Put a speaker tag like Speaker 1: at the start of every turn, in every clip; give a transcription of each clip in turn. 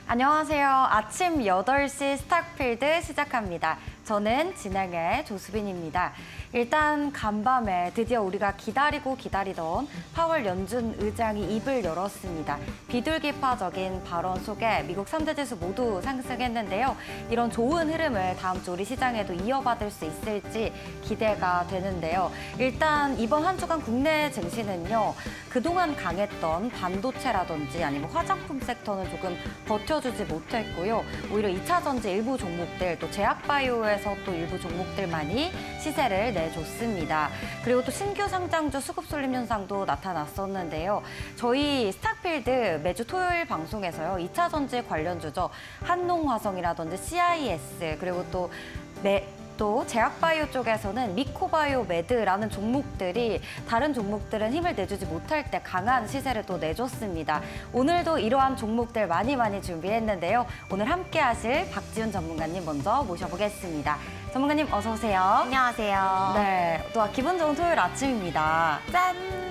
Speaker 1: 안녕하세요. 아침 8시 스탁필드 시작합니다. 저는 진행의 조수빈입니다. 일단 간밤에 드디어 우리가 기다리고 기다리던 파월 연준 의장이 입을 열었습니다. 비둘기파적인 발언 속에 미국 3대 지수 모두 상승했는데요. 이런 좋은 흐름을 다음 주 우리 시장에도 이어받을 수 있을지 기대가 되는데요. 일단 이번 한 주간 국내 증시는요. 그동안 강했던 반도체라든지 아니면 화장품 섹터는 조금 버텨주지 못했고요. 오히려 2차 전지 일부 종목들 또 제약바이오에서 또 일부 종목들만이 시세를 내줬습니다. 그리고 또 신규 상장주 수급 쏠림 현상도 나타났었는데요. 저희 스탁필드 매주 토요일 방송에서요. 2차 전지 관련주죠. 한농화성이라든지 CIS 그리고 또 제약바이오 쪽에서는 미코바이오메드라는 종목들이 다른 종목들은 힘을 내주지 못할 때 강한 시세를 또 내줬습니다. 오늘도 이러한 종목들 많이 준비했는데요. 오늘 함께 하실 박지훈 전문가님 먼저 모셔보겠습니다. 전문가님 어서 오세요.
Speaker 2: 안녕하세요.
Speaker 1: 네, 또 기분 좋은 토요일 아침입니다.
Speaker 2: 짠!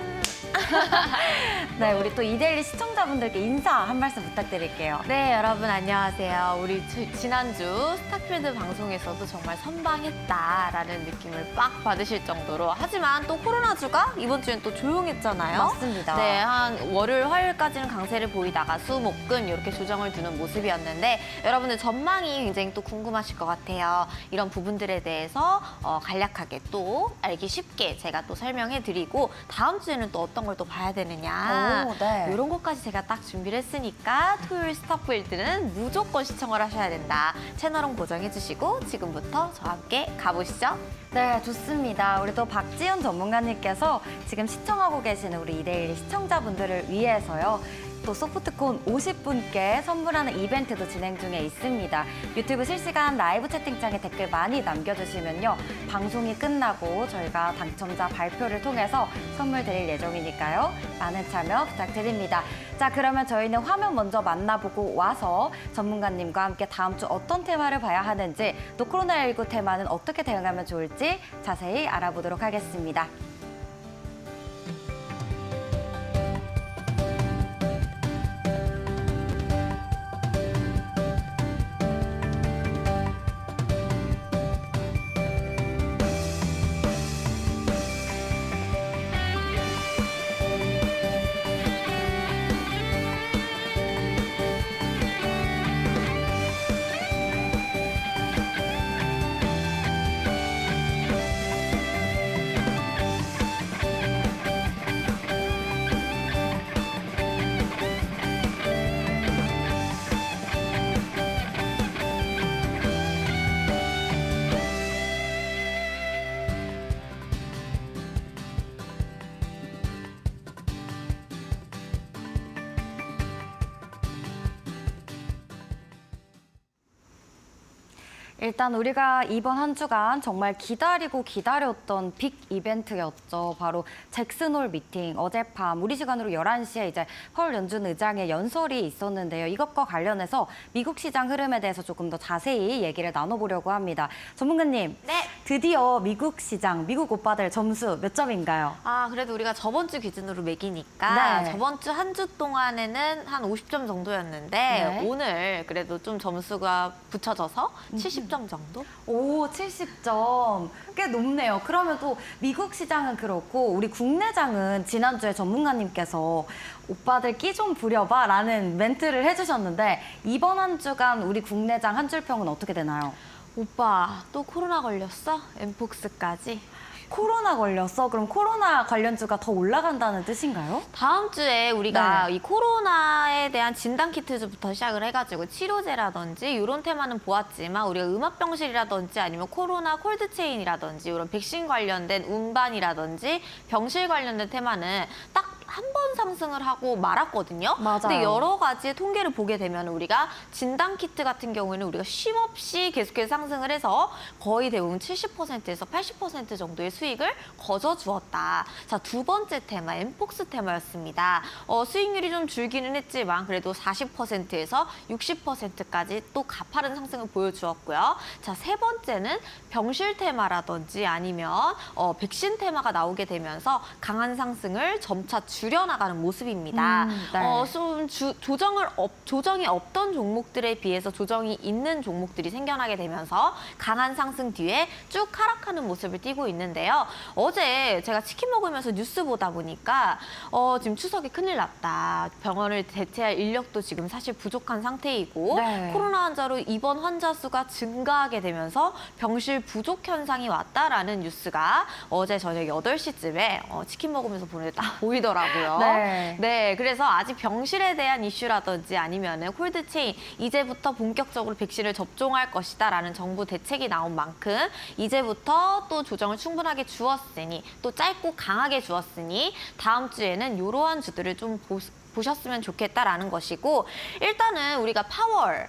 Speaker 1: 네, 우리 또 이데일리 시청자분들께 인사 한 말씀 부탁드릴게요.
Speaker 2: 네, 여러분 안녕하세요. 우리 지난주 스탁필드 방송에서도 정말 선방했다라는 느낌을 빡 받으실 정도로 하지만 또 코로나주가 이번 주엔 또 조용했잖아요.
Speaker 1: 맞습니다.
Speaker 2: 네, 한 월요일, 화요일까지는 강세를 보이다가 수, 목, 금 이렇게 조정을 두는 모습이었는데 여러분들 전망이 굉장히 또 궁금하실 것 같아요. 이런 부분들에 대해서 간략하게 또 알기 쉽게 제가 또 설명해드리고 다음 주에는 또 어떤 걸 또 봐야 되느냐
Speaker 1: 오, 네.
Speaker 2: 이런 것까지 제가 딱 준비를 했으니까 토요일 스탁필드는 무조건 시청을 하셔야 된다. 채널은 고정해주시고 지금부터 저와 함께 가보시죠.
Speaker 1: 네, 좋습니다. 우리 또 박지훈 전문가님께서 지금 시청하고 계시는 우리 이데일리 시청자분들을 위해서요. 또 소프트콘 50분께 선물하는 이벤트도 진행 중에 있습니다. 유튜브 실시간 라이브 채팅창에 댓글 많이 남겨주시면요. 방송이 끝나고 저희가 당첨자 발표를 통해서 선물 드릴 예정이니까요. 많은 참여 부탁드립니다. 자, 그러면 저희는 화면 먼저 만나보고 와서 전문가님과 함께 다음 주 어떤 테마를 봐야 하는지 또 코로나19 테마는 어떻게 대응하면 좋을지 자세히 알아보도록 하겠습니다. 일단 우리가 이번 한 주간 정말 기다렸던 빅 이벤트였죠. 바로 잭슨홀 미팅. 어젯밤 우리 시간으로 11시에 이제 파월 연준 의장의 연설이 있었는데요. 이것과 관련해서 미국 시장 흐름에 대해서 조금 더 자세히 얘기를 나눠보려고 합니다. 전문가님,
Speaker 2: 네.
Speaker 1: 드디어 미국 시장, 미국 오빠들 점수 몇 점인가요?
Speaker 2: 그래도 우리가 저번 주 기준으로 매기니까
Speaker 1: 네.
Speaker 2: 저번 주 한 주 동안에는 한 50점 정도였는데
Speaker 1: 네.
Speaker 2: 오늘 그래도 좀 점수가 붙여져서 70점 정도?
Speaker 1: 오, 70점. 꽤 높네요. 그러면 또 미국 시장은 그렇고 우리 국내장은 지난주에 전문가님께서 오빠들 끼 좀 부려봐 라는 멘트를 해주셨는데 이번 한 주간 우리 국내장 한 줄평은 어떻게 되나요?
Speaker 2: 오빠 또 코로나 걸렸어? 엠폭스까지?
Speaker 1: 코로나 걸렸어? 그럼 코로나 관련주가 더 올라간다는 뜻인가요?
Speaker 2: 다음 주에 우리가
Speaker 1: 네.
Speaker 2: 이 코로나에 대한 진단 키트부터 시작을 해가지고 치료제라든지 이런 테마는 보았지만 우리가 음압병실이라든지 아니면 코로나 콜드체인이라든지 이런 백신 관련된 운반이라든지 병실 관련된 테마는 딱 한 번 상승을 하고 말았거든요.
Speaker 1: 맞아요.
Speaker 2: 근데 여러 가지 통계를 보게 되면 우리가 진단 키트 같은 경우에는 우리가 쉼없이 계속해서 상승을 해서 거의 대부분 70%에서 80% 정도의 수익을 거저 주었다. 자, 두 번째 테마, 엠폭스 테마였습니다. 수익률이 좀 줄기는 했지만 그래도 40%에서 60%까지 또 가파른 상승을 보여주었고요. 자, 세 번째는 병실 테마라든지 아니면 백신 테마가 나오게 되면서 강한 상승을 점차 줄여나가는 모습입니다.
Speaker 1: 네.
Speaker 2: 좀 조정이 없던 종목들에 비해서 조정이 있는 종목들이 생겨나게 되면서 강한 상승 뒤에 쭉 하락하는 모습을 띠고 있는데요. 어제 제가 치킨 먹으면서 뉴스 보다 보니까 지금 추석에 큰일 났다. 병원을 대체할 인력도 지금 사실 부족한 상태이고
Speaker 1: 네.
Speaker 2: 코로나 환자로 입원 환자 수가 증가하게 되면서 병실 부족 현상이 왔다라는 뉴스가 어제 저녁 8시쯤에 치킨 먹으면서 보는데 딱 보이더라고요.
Speaker 1: 네.
Speaker 2: 네, 그래서 아직 병실에 대한 이슈라든지 아니면은 콜드체인 이제부터 본격적으로 백신을 접종할 것이다라는 정부 대책이 나온 만큼 이제부터 또 조정을 충분하게 주었으니 또 짧고 강하게 주었으니 다음 주에는 이러한 주들을 좀 보셨으면 좋겠다라는 것이고 일단은 우리가 파월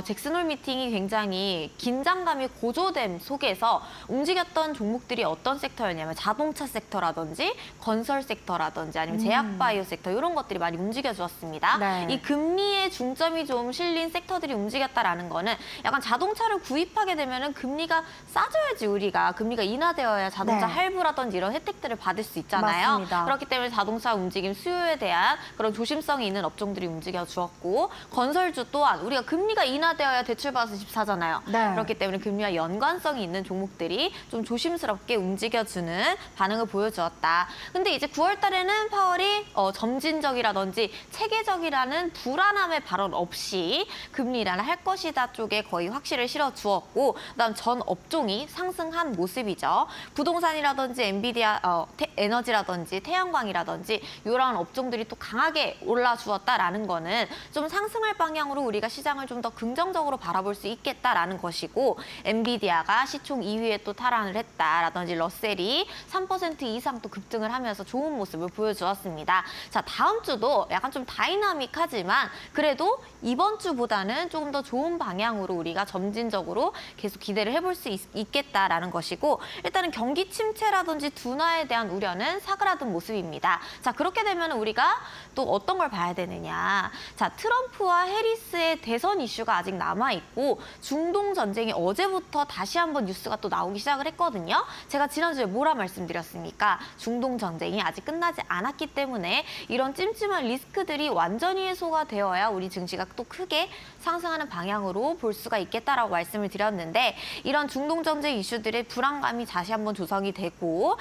Speaker 2: 잭슨홀 미팅이 굉장히 긴장감이 고조됨 속에서 움직였던 종목들이 어떤 섹터였냐면 자동차 섹터라든지 건설 섹터라든지 아니면 제약바이오 섹터 이런 것들이 많이 움직여주었습니다.
Speaker 1: 네.
Speaker 2: 이 금리의 중점이 좀 실린 섹터들이 움직였다라는 거는 약간 자동차를 구입하게 되면은 금리가 싸져야지 우리가 금리가 인하되어야 자동차
Speaker 1: 네.
Speaker 2: 할부라든지 이런 혜택들을 받을 수 있잖아요.
Speaker 1: 맞습니다.
Speaker 2: 그렇기 때문에 자동차 움직임 수요에 대한 그런 조심성이 있는 업종들이 움직여 주었고 건설주 또한 우리가 금리가 인하되어야 대출받아서 집 사잖아요.
Speaker 1: 네.
Speaker 2: 그렇기 때문에 금리와 연관성이 있는 종목들이 좀 조심스럽게 움직여주는 반응을 보여주었다. 근데 이제 9월 달에는 파월이 점진적이라든지 체계적이라는 불안함의 발언 없이 금리 인하를 할 것이다 쪽에 거의 확실을 실어주었고 그다음 전 업종이 상승한 모습이죠. 부동산이라든지 엔비디아, 에너지라든지 태양광이라든지 이러한 업종들이 또 강하게 올라주었다라는 거는 좀 상승할 방향으로 우리가 시장을 좀 더 긍정적으로 바라볼 수 있겠다라는 것이고 엔비디아가 시총 2위에 또 탈환을 했다라든지 러셀이 3% 이상 또 급등을 하면서 좋은 모습을 보여주었습니다. 자, 다음 주도 약간 좀 다이나믹하지만 그래도 이번 주보다는 조금 더 좋은 방향으로 우리가 점진적으로 계속 기대를 해볼 수 있겠다라는 것이고 일단은 경기 침체라든지 둔화에 대한 우려는 사그라든 모습입니다. 자, 그렇게 되면 우리가 또 어떤 걸 봐야 되느냐. 자, 트럼프와 해리스의 대선 이슈가 아직 남아있고 중동 전쟁이 어제부터 다시 한번 뉴스가 또 나오기 시작을 했거든요. 제가 지난주에 뭐라 말씀드렸습니까? 중동 전쟁이 아직 끝나지 않았기 때문에 이런 찜찜한 리스크들이 완전히 해소가 되어야 우리 증시가 또 크게 상승하는 방향으로 볼 수가 있겠다라고 말씀을 드렸는데 이런 중동 전쟁 이슈들의 불안감이 다시 한번 조성이 되고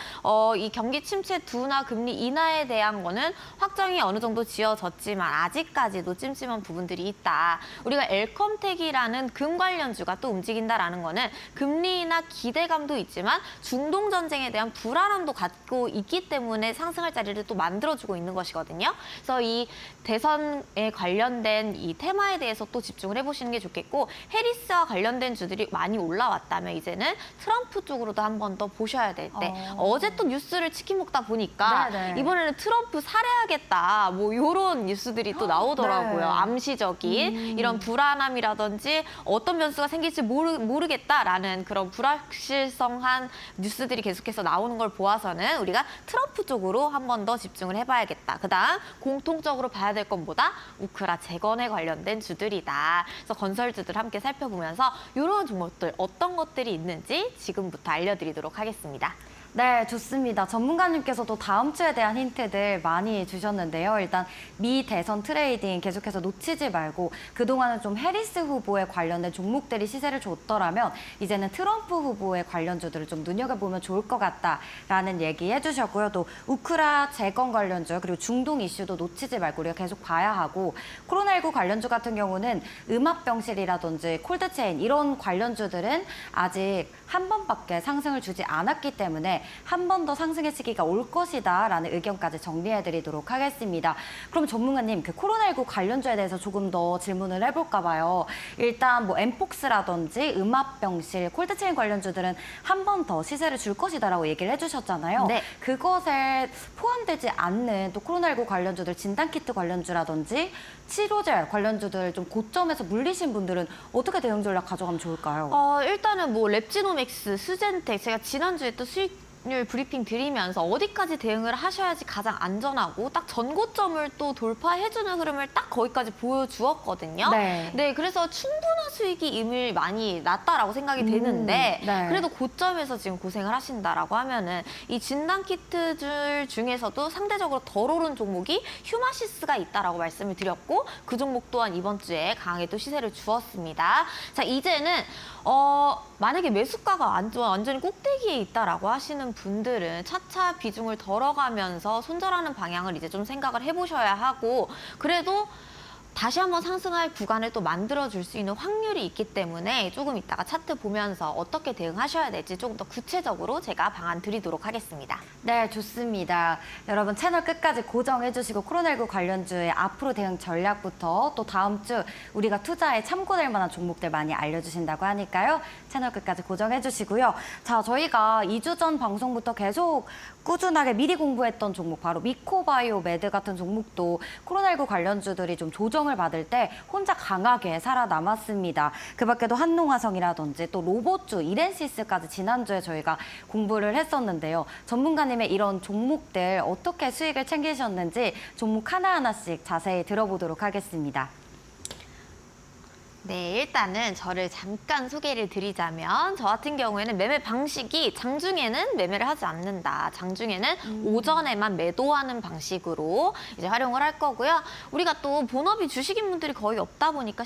Speaker 2: 이 경기 침체 둔화 금리 인하에 대한 거는 확정이 어느 정도 지어졌지만 아직까지도 찜찜한 부분들이 있다. 우리가 엘컴텍이라는 금 관련주가 또 움직인다라는 거는 금리 인하 기대감도 있지만 중동 전쟁에 대한 불안함도 갖고 있기 때문에 상승할 자리를 또 만들어주고 있는 것이거든요. 그래서 이 대선에 관련된 이 테마에 대해서 또 집중을 해보시는 게 좋겠고 해리스와 관련된 주들이 많이 올라왔다면 이제는 트럼프 쪽으로도 한 번 더 보셔야 될 때 어제 또 뉴스를 치킨 먹다 보니까
Speaker 1: 네네.
Speaker 2: 이번에는 트럼프 살해하겠다 뭐 이런 뉴스들이 또 나오더라고요.
Speaker 1: 네.
Speaker 2: 암시적인 이런 불안함이라든지 어떤 변수가 생길지 모르겠다라는 그런 불확실성한 뉴스들이 계속해서 나오는 걸 보아서는 우리가 트럼프 쪽으로 한 번 더 집중을 해봐야겠다. 그다음 공통적으로 봐야 될 것보다 우크라 재건에 관련된 주들이다. 그래서 건설주들 함께 살펴보면서 이런 종목들 어떤 것들이 있는지 지금부터 알려드리도록 하겠습니다.
Speaker 1: 네, 좋습니다. 전문가님께서도 다음 주에 대한 힌트들 많이 주셨는데요. 일단 미 대선 트레이딩 계속해서 놓치지 말고 그동안은 좀 해리스 후보에 관련된 종목들이 시세를 줬더라면 이제는 트럼프 후보의 관련주들을 좀 눈여겨보면 좋을 것 같다라는 얘기 해주셨고요. 또 우크라 재건 관련주 그리고 중동 이슈도 놓치지 말고 우리가 계속 봐야 하고 코로나19 관련주 같은 경우는 음압병실이라든지 콜드체인 이런 관련주들은 아직 한 번밖에 상승을 주지 않았기 때문에 한 번 더 상승의 시기가 올 것이다라는 의견까지 정리해드리도록 하겠습니다. 그럼 전문가님, 그 코로나19 관련주에 대해서 조금 더 질문을 해볼까 봐요. 일단 뭐 엠폭스라든지 음압병실, 콜드체인 관련주들은 한 번 더 시세를 줄 것이다라고 얘기를 해주셨잖아요.
Speaker 2: 네.
Speaker 1: 그것에 포함되지 않는 또 코로나19 관련주들, 진단키트 관련주라든지 치료제 관련주들 좀 고점에서 물리신 분들은 어떻게 대응 전략 가져가면 좋을까요?
Speaker 2: 일단은 뭐 랩지노맥스, 수젠텍 제가 지난주에 또 수익 브리핑 드리면서 어디까지 대응을 하셔야지 가장 안전하고 딱 전고점을 또 돌파해주는 흐름을 딱 거기까지 보여주었거든요.
Speaker 1: 네.
Speaker 2: 그래서 충분한 수익이 이미 많이 났다라고 생각이 되는데
Speaker 1: 네.
Speaker 2: 그래도 고점에서 지금 고생을 하신다라고 하면은 이 진단 키트들 중에서도 상대적으로 덜 오른 종목이 휴마시스가 있다라고 말씀을 드렸고 그 종목 또한 이번 주에 강하게 또 시세를 주었습니다. 자, 이제는 만약에 매수가가 완전히 꼭대기에 있다라고 하시는 분들은 차차 비중을 덜어가면서 손절하는 방향을 이제 좀 생각을 해보셔야 하고 그래도 다시 한번 상승할 구간을 또 만들어줄 수 있는 확률이 있기 때문에 조금 이따가 차트 보면서 어떻게 대응하셔야 될지 조금 더 구체적으로 제가 방안 드리도록 하겠습니다.
Speaker 1: 네, 좋습니다. 여러분 채널 끝까지 고정해주시고 코로나19 관련주의 앞으로 대응 전략부터 또 다음 주 우리가 투자에 참고될 만한 종목들 많이 알려주신다고 하니까요. 채널 끝까지 고정해주시고요. 자, 저희가 2주 전 방송부터 계속 꾸준하게 미리 공부했던 종목 바로 미코바이오 메드 같은 종목도 코로나19 관련주들이 좀 조정을 받을 때 혼자 강하게 살아남았습니다. 그 밖에도 한농화성이라든지 또 로봇주, 이렌시스까지 지난주에 저희가 공부를 했었는데요. 전문가님의 이런 종목들 어떻게 수익을 챙기셨는지 종목 하나하나씩 자세히 들어보도록 하겠습니다.
Speaker 2: 네, 일단은 저를 잠깐 소개를 드리자면 저 같은 경우에는 매매 방식이 장중에는 매매를 하지 않는다. 장중에는 오전에만 매도하는 방식으로 이제 활용을 할 거고요. 우리가 또 본업이 주식인 분들이 거의 없다 보니까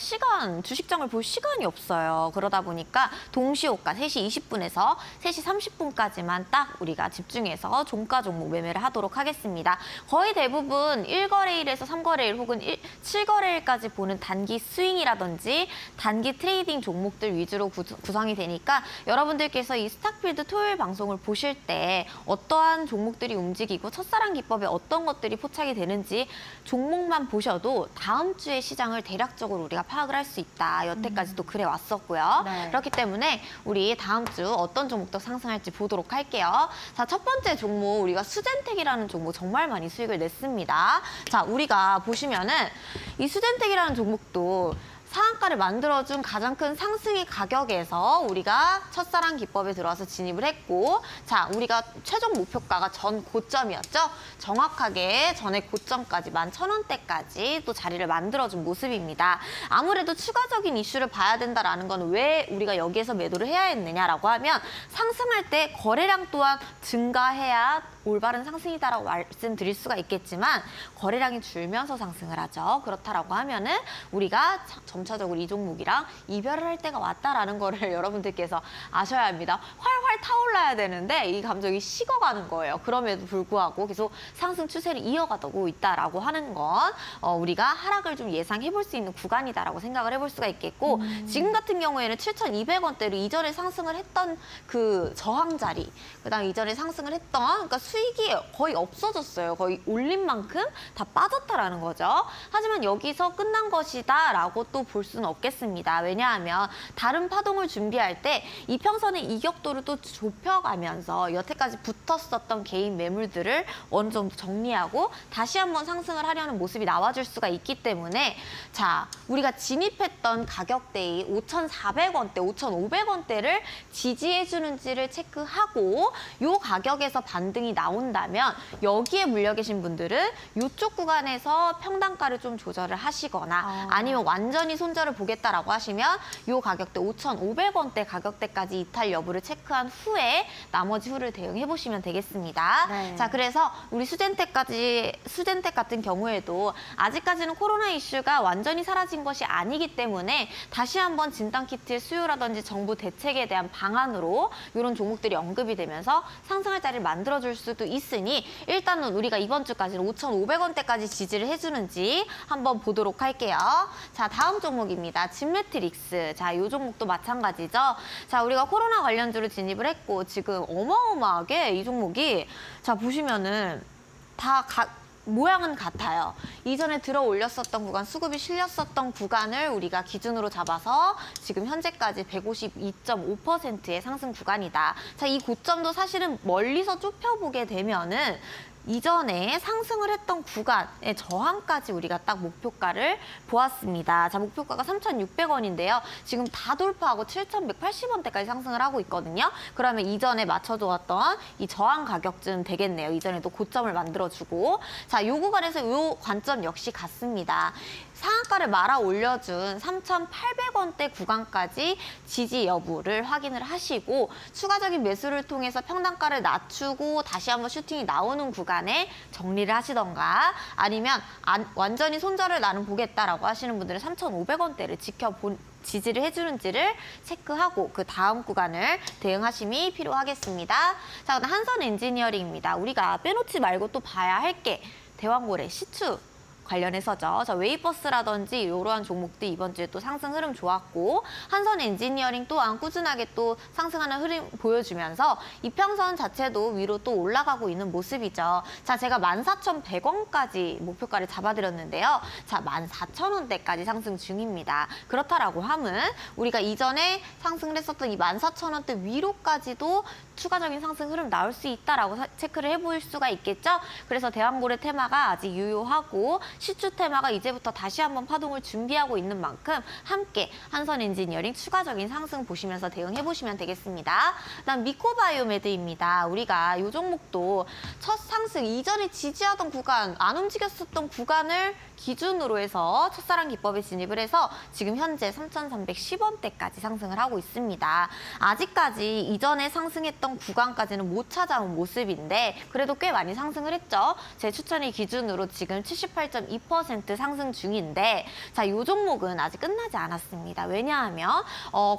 Speaker 2: 주식장을 볼 시간이 없어요. 그러다 보니까 동시호가 3시 20분에서 3시 30분까지만 딱 우리가 집중해서 종가 종목 매매를 하도록 하겠습니다. 거의 대부분 1거래일에서 3거래일 혹은 7거래일까지 보는 단기 스윙이라든지 단기 트레이딩 종목들 위주로 구성이 되니까 여러분들께서 이 스탁필드 토요일 방송을 보실 때 어떠한 종목들이 움직이고 첫사랑 기법에 어떤 것들이 포착이 되는지 종목만 보셔도 다음 주의 시장을 대략적으로 우리가 파악을 할 수 있다. 여태까지 또 그래 왔었고요.
Speaker 1: 네.
Speaker 2: 그렇기 때문에 우리 다음 주 어떤 종목도 상승할지 보도록 할게요. 자, 첫 번째 종목 우리가 수젠텍이라는 종목 정말 많이 수익을 냈습니다. 자, 우리가 보시면은 이 수젠텍이라는 종목도 상한가를 만들어준 가장 큰 상승의 가격에서 우리가 첫사랑 기법에 들어와서 진입을 했고 자, 우리가 최종 목표가가 전 고점이었죠. 정확하게 전에 고점까지 11,000원대까지 또 자리를 만들어준 모습입니다. 아무래도 추가적인 이슈를 봐야 된다라는 건 왜 우리가 여기에서 매도를 해야 했느냐라고 하면 상승할 때 거래량 또한 증가해야 올바른 상승이다라고 말씀드릴 수가 있겠지만 거래량이 줄면서 상승을 하죠. 그렇다라고 하면은 우리가 점차적으로 이 종목이랑 이별을 할 때가 왔다라는 거를 여러분들께서 아셔야 합니다. 활활 타올라야 되는데 이 감정이 식어가는 거예요. 그럼에도 불구하고 계속 상승 추세를 이어가고 있다라고 하는 건 우리가 하락을 좀 예상해 볼 수 있는 구간이다라고 생각을 해볼 수가 있겠고 지금 같은 경우에는 7,200원대로 이전에 상승을 했던 그 저항 자리 그다음 이전에 상승을 했던 그러니까 수익이 거의 없어졌어요. 거의 올린 만큼 다 빠졌다라는 거죠. 하지만 여기서 끝난 것이다라고 또 볼 수는 없겠습니다. 왜냐하면 다른 파동을 준비할 때 이평선의 이격도를 또 좁혀가면서 여태까지 붙었었던 개인 매물들을 어느 정도 정리하고 다시 한번 상승을 하려는 모습이 나와줄 수가 있기 때문에 자, 우리가 진입했던 가격대의 5,400원대, 5,500원대를 지지해주는지를 체크하고 이 가격에서 반등이 나온다면 여기에 물려 계신 분들은 이쪽 구간에서 평단가를 좀 조절을 하시거나 아니면 완전히 손절을 보겠다라고 하시면 이 가격대 5,500원대 가격대까지 이탈 여부를 체크한 후에 나머지 후를 대응해 보시면 되겠습니다.
Speaker 1: 네.
Speaker 2: 자, 그래서 우리 수젠텍 같은 경우에도 아직까지는 코로나 이슈가 완전히 사라진 것이 아니기 때문에 다시 한번 진단키트의 수요라든지 정부 대책에 대한 방안으로 이런 종목들이 언급이 되면서 상승할 자리를 만들어줄 수도 있으니 일단은 우리가 이번 주까지는 5,500원대까지 지지를 해주는지 한번 보도록 할게요. 자, 다음 종목입니다. 진매트릭스. 자, 이 종목도 마찬가지죠. 자, 우리가 코로나 관련주로 진입을 했고 지금 어마어마하게 이 종목이 자, 보시면은 다 모양은 같아요. 이전에 들어 올렸었던 구간, 수급이 실렸었던 구간을 우리가 기준으로 잡아서 지금 현재까지 152.5%의 상승 구간이다. 자, 이 고점도 사실은 멀리서 좁혀보게 되면은 이전에 상승을 했던 구간의 저항까지 우리가 딱 목표가를 보았습니다. 자, 목표가가 3,600원인데요. 지금 다 돌파하고 7,180원대까지 상승을 하고 있거든요. 그러면 이전에 맞춰두었던 이 저항 가격쯤 되겠네요. 이전에도 고점을 만들어주고. 자, 요 구간에서 요 관점 역시 같습니다. 상한가를 말아 올려준 3,800원대 구간까지 지지 여부를 확인을 하시고 추가적인 매수를 통해서 평단가를 낮추고 다시 한번 슈팅이 나오는 구간에 정리를 하시던가 아니면 완전히 손절을 나는 보겠다라고 하시는 분들은 3,500원대를 지지를 해주는지를 체크하고 그 다음 구간을 대응하심이 필요하겠습니다. 자, 그다음 한선 엔지니어링입니다. 우리가 빼놓지 말고 또 봐야 할 게 대왕고래 시추 관련해서죠. 자, 웨이버스라든지 이러한 종목들 이번 주에 또 상승 흐름 좋았고 한선 엔지니어링 또한 꾸준하게 또 상승하는 흐름 보여주면서 이평선 자체도 위로 또 올라가고 있는 모습이죠. 자, 제가 14,100원까지 목표가를 잡아드렸는데요. 자, 14,000원대까지 상승 중입니다. 그렇다라고 함은 우리가 이전에 상승을 했었던 이 14,000원대 위로까지도 추가적인 상승 흐름 나올 수 있다라고 체크를 해볼 수가 있겠죠. 그래서 대왕고래 테마가 아직 유효하고 시추 테마가 이제부터 다시 한번 파동을 준비하고 있는 만큼 함께 한선 엔지니어링 추가적인 상승 보시면서 대응해 보시면 되겠습니다. 그다음 미코바이오메드입니다. 우리가 이 종목도 첫 상승 이전에 지지하던 구간, 안 움직였었던 구간을 기준으로 해서 첫사랑 기법에 진입을 해서 지금 현재 3,310원대까지 상승을 하고 있습니다. 아직까지 이전에 상승했던 구간까지는 못 찾아온 모습인데 그래도 꽤 많이 상승을 했죠. 제 추천일 기준으로 지금 78.2% 상승 중인데 자, 이 종목은 아직 끝나지 않았습니다. 왜냐하면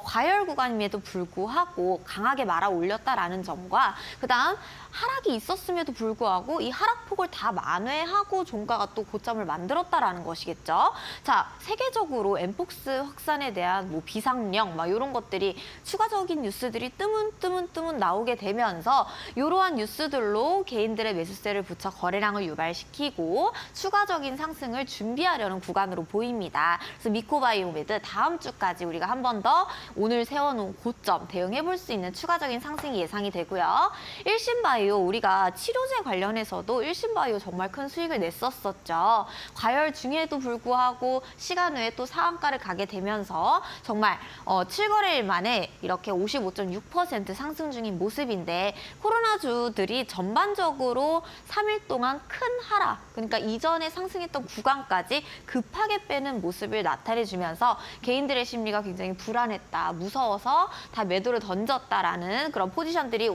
Speaker 2: 과열 구간임에도 불구하고 강하게 말아 올렸다라는 점과 그다음 하락이 있었음에도 불구하고 이 하락폭을 다 만회하고 종가가 또 고점을 만들었다라는 것이겠죠. 자, 세계적으로 엠폭스 확산에 대한 뭐 비상령 막 이런 것들이 추가적인 뉴스들이 뜨문 나오게 되면서 이러한 뉴스들로 개인들의 매수세를 붙여 거래량을 유발시키고 추가적인 상승을 준비하려는 구간으로 보입니다. 그래서 미코바이오메드 다음 주까지 우리가 한 번 더 오늘 세워놓은 고점 대응해 볼 수 있는 추가적인 상승이 예상이 되고요. 일신바이오 우리가 치료제 관련해서도 일신바이오 정말 큰 수익을 냈었었죠. 과열 중에도 불구하고 시간 외에 또 상한가를 가게 되면서 정말 7거래일 만에 이렇게 55.6% 상승 중인 모습인데 코로나주들이 전반적으로 3일 동안 큰 하락, 그러니까 이전에 상승했던 구간까지 급하게 빼는 모습을 나타내주면서 개인들의 심리가 굉장히 불안했다, 무서워서 다 매도를 던졌다라는 그런 포지션들이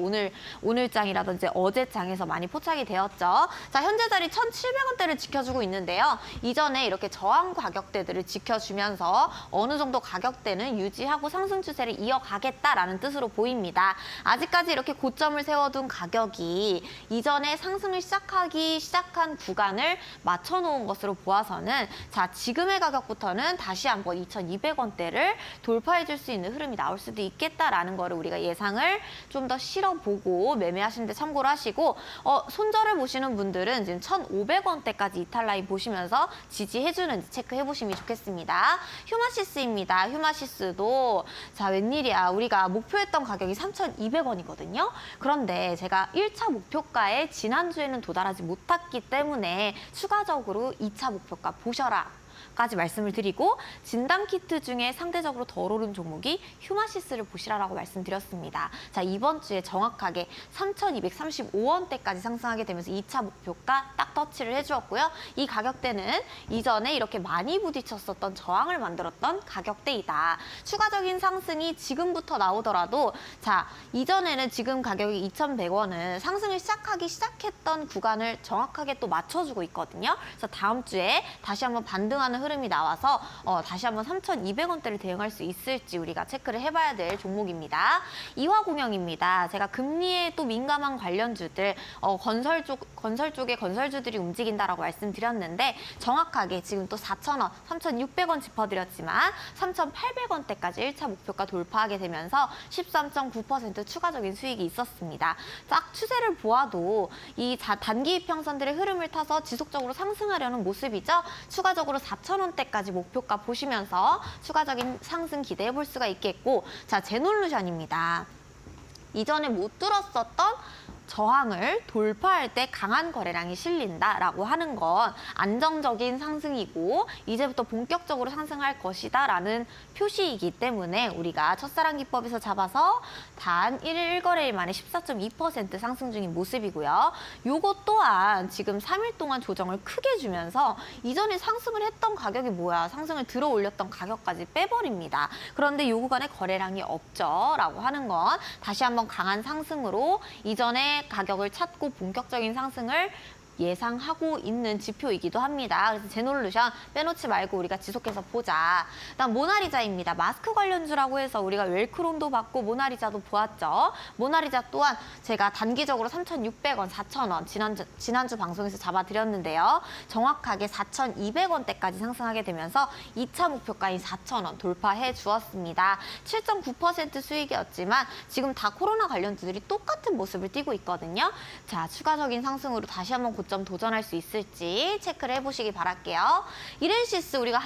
Speaker 2: 오늘장이라든지 어제장에서 많이 포착이 되었죠. 자, 현재 자리 1,700원대를 지켜주고 있는데요. 이전에 이렇게 저항 가격대들을 지켜주면서 어느 정도 가격대는 유지하고 상승 추세를 이어가겠다라는 뜻으로 보입니다. 아직까지 이렇게 고점을 세워둔 가격이 이전에 상승을 시작한 구간을 맞춰놓은 것으로 보아서는 자, 지금의 가격부터는 다시 한번 2,200원대를 돌파해줄 수 있는 흐름이 나올 수도 있겠다라는 거를 우리가 예상을 좀 더 실어보고 매매하시는 데 참고를 하시고 손절을 보시는 분들은 지금 1,500원대까지 이탈 라인 보시면서 지지해주는지 체크해보시면 좋겠습니다. 휴마시스입니다. 휴마시스도 자, 웬일이야. 우리가 목표했던 가격이 3,200원이거든요. 그런데 제가 1차 목표가에 지난주에는 도달하지 못했기 때문에 추가적으로 2차 목표가 보셔라 까지 말씀을 드리고 진단키트 중에 상대적으로 덜 오른 종목이 휴마시스를 보시라라고 말씀드렸습니다. 자, 이번 주에 정확하게 3,235원대까지 상승하게 되면서 2차 목표가 딱 터치를 해주었고요. 이 가격대는 이전에 이렇게 많이 부딪혔었던 저항을 만들었던 가격대이다. 추가적인 상승이 지금부터 나오더라도 자, 이전에는 지금 가격이 2,100원은 상승을 시작했던 구간을 정확하게 또 맞춰주고 있거든요. 그래서 다음 주에 다시 한번 반등하는 흐름이 나와서 다시 한번 3,200원대를 대응할 수 있을지 우리가 체크를 해봐야 될 종목입니다. 이화공영입니다. 제가 금리에 또 민감한 관련주들, 건설 쪽에 건설주들이 움직인다라고 말씀드렸는데 정확하게 지금 또 4,000원, 3,600원 짚어드렸지만 3,800원대까지 1차 목표가 돌파하게 되면서 13.9% 추가적인 수익이 있었습니다. 딱 추세를 보아도 이 단기 이평선들의 흐름을 타서 지속적으로 상승하려는 모습이죠. 추가적으로 4,000원대까지 목표가 보시면서 추가적인 상승 기대해 볼 수가 있겠고 자, 제놀루션입니다. 이전에 못 들었었던 저항을 돌파할 때 강한 거래량이 실린다라고 하는 건 안정적인 상승이고 이제부터 본격적으로 상승할 것이다라는 표시이기 때문에 우리가 첫사랑 기법에서 잡아서 단 1거래일 만에 14.2% 상승 중인 모습이고요. 요것 또한 지금 3일 동안 조정을 크게 주면서 이전에 상승을 했던 가격이 뭐야? 상승을 들어 올렸던 가격까지 빼버립니다. 그런데 요 구간에 거래량이 없죠 라고 하는 건 다시 한번 강한 상승으로 이전에 가격을 찾고 본격적인 상승을 예상하고 있는 지표이기도 합니다. 그래서 제놀루션 빼놓지 말고 우리가 지속해서 보자. 다음 모나리자입니다. 마스크 관련주라고 해서 우리가 웰크론도 받고 모나리자도 보았죠. 모나리자 또한 제가 단기적으로 3,600원, 4,000원 지난주 방송에서 잡아드렸는데요. 정확하게 4,200원대까지 상승하게 되면서 2차 목표가인 4,000원 돌파해 주었습니다. 7.9% 수익이었지만 지금 다 코로나 관련주들이 똑같은 모습을 띠고 있거든요. 자, 추가적인 상승으로 다시 한번 고점 도전할 수 있을지 체크를 해보시기 바랄게요. 이렌시스 우리가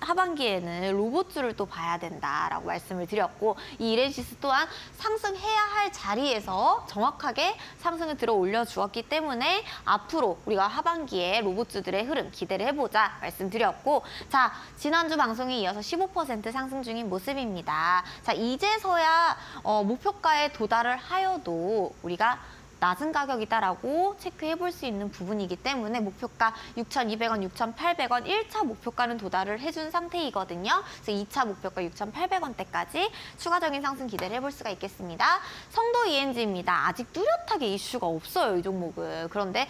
Speaker 2: 하반기에는 로봇주를 또 봐야 된다라고 말씀을 드렸고 이 이렌시스 또한 상승해야 할 자리에서 정확하게 상승을 들어 올려 주었기 때문에 앞으로 우리가 하반기에 로봇주들의 흐름 기대를 해보자 말씀드렸고 자 지난주 방송에 이어서 15% 상승 중인 모습입니다. 자 이제서야 목표가에 도달을 하여도 우리가 낮은 가격이다라고 체크해 볼 수 있는 부분이기 때문에 목표가 6,200원, 6,800원 1차 목표가는 도달을 해준 상태이거든요. 그래서 2차 목표가 6,800원대까지 추가적인 상승 기대를 해볼 수가 있겠습니다. 성도 ENG입니다. 아직 뚜렷하게 이슈가 없어요, 이 종목은. 그런데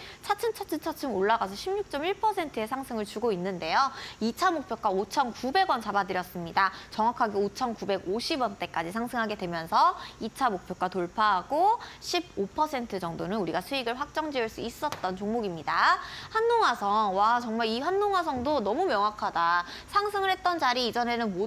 Speaker 2: 차츰 올라가서 16.1%의 상승을 주고 있는데요. 2차 목표가 5,900원 잡아드렸습니다. 정확하게 5,950원대까지 상승하게 되면서 2차 목표가 돌파하고 15% 정도는 우리가 수익을 확정 지을 수 있었던 종목입니다. 한농화성, 와 정말 이 한농화성도 너무 명확하다. 상승을 했던 자리 이전에는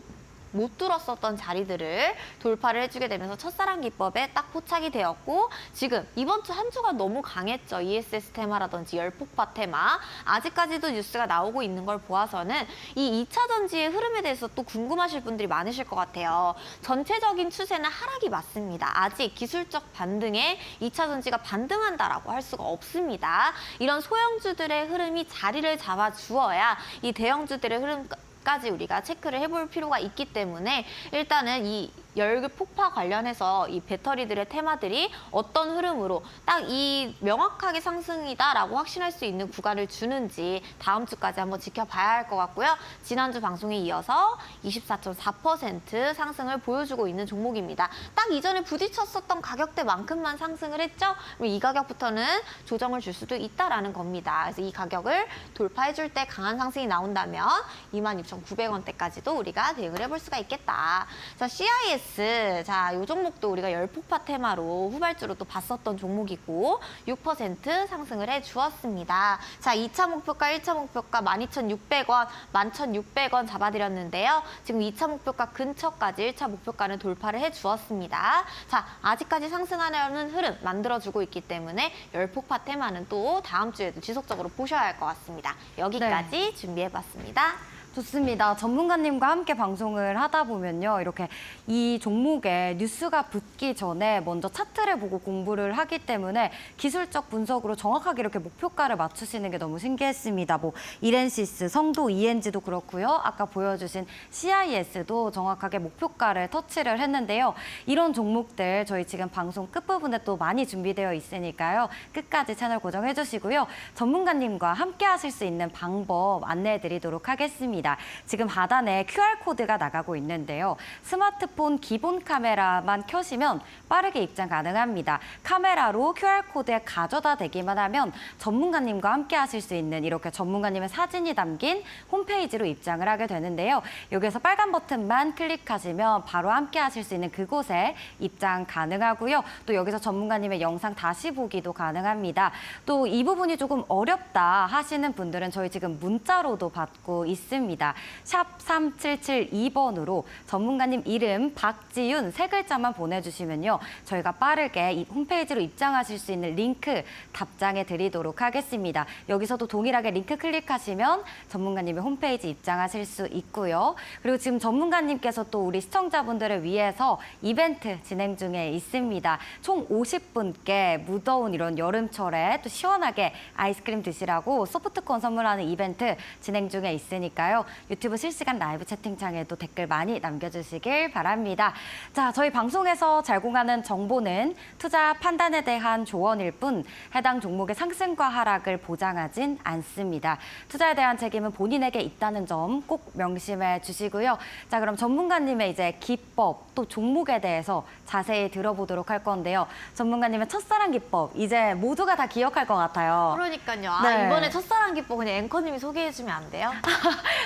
Speaker 2: 못 뚫었었던 자리들을 돌파를 해주게 되면서 첫사랑 기법에 딱 포착이 되었고 지금 이번 주 한 주가 너무 강했죠. ESS 테마라든지 열폭파 테마 아직까지도 뉴스가 나오고 있는 걸 보아서는 이 2차 전지의 흐름에 대해서 또 궁금하실 분들이 많으실 것 같아요. 전체적인 추세는 하락이 맞습니다. 아직 기술적 반등에 2차 전지가 반등한다라고 할 수가 없습니다. 이런 소형주들의 흐름이 자리를 잡아주어야 이 대형주들의 흐름까지 우리가 체크를 해볼 필요가 있기 때문에 일단은 이 열 폭파 관련해서 이 배터리들의 테마들이 어떤 흐름으로 딱 이 명확하게 상승이다라고 확신할 수 있는 구간을 주는지 다음 주까지 한번 지켜봐야 할 것 같고요. 지난주 방송에 이어서 24.4% 상승을 보여주고 있는 종목입니다. 딱 이전에 부딪혔었던 가격대만큼만 상승을 했죠. 그럼 이 가격부터는 조정을 줄 수도 있다라는 겁니다. 그래서 이 가격을 돌파해줄 때 강한 상승이 나온다면 26,900원대까지도 우리가 대응을 해볼 수가 있겠다. 자, CIS 자, 이 종목도 우리가 열폭파 테마로 후발주로 또 봤었던 종목이고 6% 상승을 해주었습니다. 자, 2차 목표가, 1차 목표가 12,600원, 11,600원 잡아드렸는데요. 지금 2차 목표가 근처까지 1차 목표가는 돌파를 해주었습니다. 자, 아직까지 상승하려는 흐름 만들어주고 있기 때문에 열폭파 테마는 또 다음 주에도 지속적으로 보셔야 할 것 같습니다. 여기까지 준비해봤습니다.
Speaker 1: 좋습니다. 전문가님과 함께 방송을 하다 보면요. 이렇게 이 종목에 뉴스가 붙기 전에 먼저 차트를 보고 공부를 하기 때문에 기술적 분석으로 정확하게 이렇게 목표가를 맞추시는 게 너무 신기했습니다. 뭐 이렌시스, 성도 ENG도 그렇고요. 아까 보여주신 CIS도 정확하게 목표가를 터치를 했는데요. 이런 종목들 저희 지금 방송 끝부분에 또 많이 준비되어 있으니까요. 끝까지 채널 고정해 주시고요. 전문가님과 함께 하실 수 있는 방법 안내해 드리도록 하겠습니다. 지금 하단에 QR코드가 나가고 있는데요. 스마트폰 기본 카메라만 켜시면 빠르게 입장 가능합니다. 카메라로 QR코드에 가져다 대기만 하면 전문가님과 함께 하실 수 있는 이렇게 전문가님의 사진이 담긴 홈페이지로 입장을 하게 되는데요. 여기서 빨간 버튼만 클릭하시면 바로 함께 하실 수 있는 그곳에 입장 가능하고요. 또 여기서 전문가님의 영상 다시 보기도 가능합니다. 또 이 부분이 조금 어렵다 하시는 분들은 저희 지금 문자로도 받고 있습니다. 샵입니다. 샵 3772번으로 전문가님 이름 박지윤 세 글자만 보내주시면요. 저희가 빠르게 이 홈페이지로 입장하실 수 있는 링크 답장해 드리도록 하겠습니다. 여기서도 동일하게 링크 클릭하시면 전문가님의 홈페이지 입장하실 수 있고요. 그리고 지금 전문가님께서 또 우리 시청자분들을 위해서 이벤트 진행 중에 있습니다. 총 50분께 무더운 이런 여름철에 또 시원하게 아이스크림 드시라고 소프트콘 선물하는 이벤트 진행 중에 있으니까요. 유튜브 실시간 라이브 채팅창에도 댓글 많이 남겨주시길 바랍니다. 자, 저희 방송에서 제공하는 정보는 투자 판단에 대한 조언일 뿐 해당 종목의 상승과 하락을 보장하진 않습니다. 투자에 대한 책임은 본인에게 있다는 점 꼭 명심해 주시고요. 자, 그럼 전문가님의 이제 기법 또 종목에 대해서 자세히 들어보도록 할 건데요. 전문가님의 첫사랑 기법 이제 모두가 다 기억할 것 같아요.
Speaker 2: 그러니까요. 아,
Speaker 1: 네.
Speaker 2: 이번에 첫사랑 기법 그냥 앵커님이 소개해주면 안 돼요?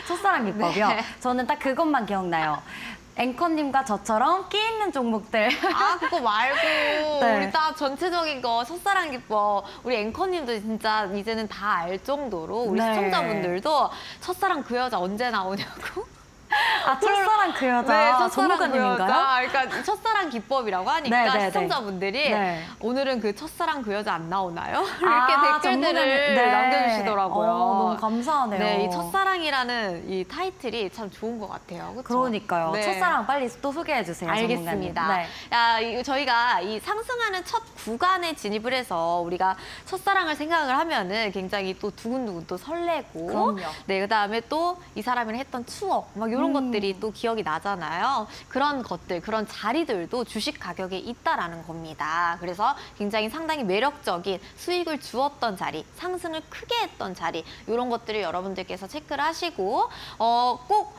Speaker 1: 첫사랑 기법이요?
Speaker 2: 네.
Speaker 1: 저는 딱 그것만 기억나요. 앵커님과 저처럼 끼 있는 종목들.
Speaker 2: 아, 그거 말고
Speaker 1: 네.
Speaker 2: 우리 딱 전체적인 거 첫사랑 기법 우리 앵커님도 진짜 이제는 다 알 정도로 우리
Speaker 1: 네.
Speaker 2: 시청자분들도 첫사랑 그 여자 언제 나오냐고
Speaker 1: 아, 첫사랑 그 여자.
Speaker 2: 네, 첫사랑 그
Speaker 1: 전문가님인가요?
Speaker 2: 여자. 그러니까 첫사랑 기법이라고 하니까
Speaker 1: 네, 네, 네.
Speaker 2: 시청자분들이
Speaker 1: 네.
Speaker 2: 오늘은 그 첫사랑 그 여자 안 나오나요? 이렇게
Speaker 1: 아,
Speaker 2: 댓글들을
Speaker 1: 전문가님. 네.
Speaker 2: 남겨주시더라고요.
Speaker 1: 너무 감사하네요.
Speaker 2: 네, 이 첫사랑이라는 이 타이틀이 참 좋은 것 같아요. 그쵸?
Speaker 1: 그러니까요.
Speaker 2: 네.
Speaker 1: 첫사랑 빨리 또 소개해 주세요.
Speaker 2: 알겠습니다.
Speaker 1: 전문가님. 네.
Speaker 2: 야, 저희가 이 상승하는 첫 구간에 진입을 해서 우리가 첫사랑을 생각을 하면은 굉장히 또 두근두근 또 설레고,
Speaker 1: 그럼요.
Speaker 2: 네, 그다음에 또 이 사람이랑 했던 추억, 막 이런 것들이 또 기억이 나잖아요. 그런 것들, 그런 자리들도 주식 가격에 있다라는 겁니다. 그래서 굉장히 상당히 매력적인 수익을 주었던 자리, 상승을 크게 했던 자리, 이런 것들을 여러분들께서 체크를 하시고, 꼭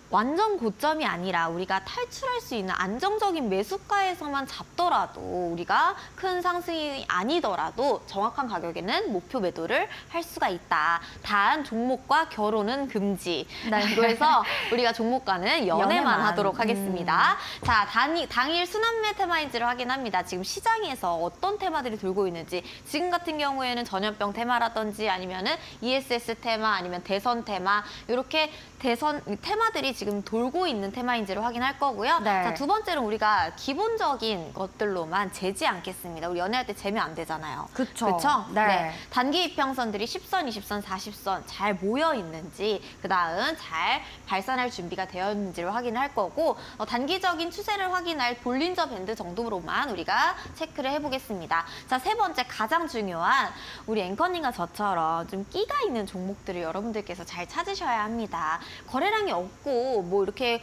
Speaker 2: 완전 고점이 아니라 우리가 탈출할 수 있는 안정적인 매수가에서만 잡더라도 우리가 큰 상승이 아니더라도 정확한 가격에는 목표 매도를 할 수가 있다. 단 종목과 결혼은 금지.
Speaker 1: 네.
Speaker 2: 그래서 우리가 종목과는 연애만
Speaker 1: 연애만.
Speaker 2: 하도록 하겠습니다. 자, 당일 순환매 테마인지를 확인합니다. 지금 시장에서 어떤 테마들이 돌고 있는지 지금 같은 경우에는 전염병 테마라든지 아니면은 ESS 테마 아니면 대선 테마 이렇게 대선 테마들이 지금 돌고 있는 테마인지를 확인할 거고요.
Speaker 1: 네.
Speaker 2: 자, 두 번째는 우리가 기본적인 것들로만 재지 않겠습니다. 우리 연애할 때 재면 안 되잖아요.
Speaker 1: 그쵸.
Speaker 2: 그렇죠?
Speaker 1: 네.
Speaker 2: 단기 이평선들이 10선, 20선, 40선 잘 모여 있는지 그다음 잘 발산할 준비가 되어 있는지를 확인할 거고 단기적인 추세를 확인할 볼린저 밴드 정도로만 우리가 체크를 해보겠습니다. 자, 세 번째 가장 중요한 우리 앵커님과 저처럼 좀 끼가 있는 종목들을 여러분들께서 잘 찾으셔야 합니다. 거래량이 없고 뭐 이렇게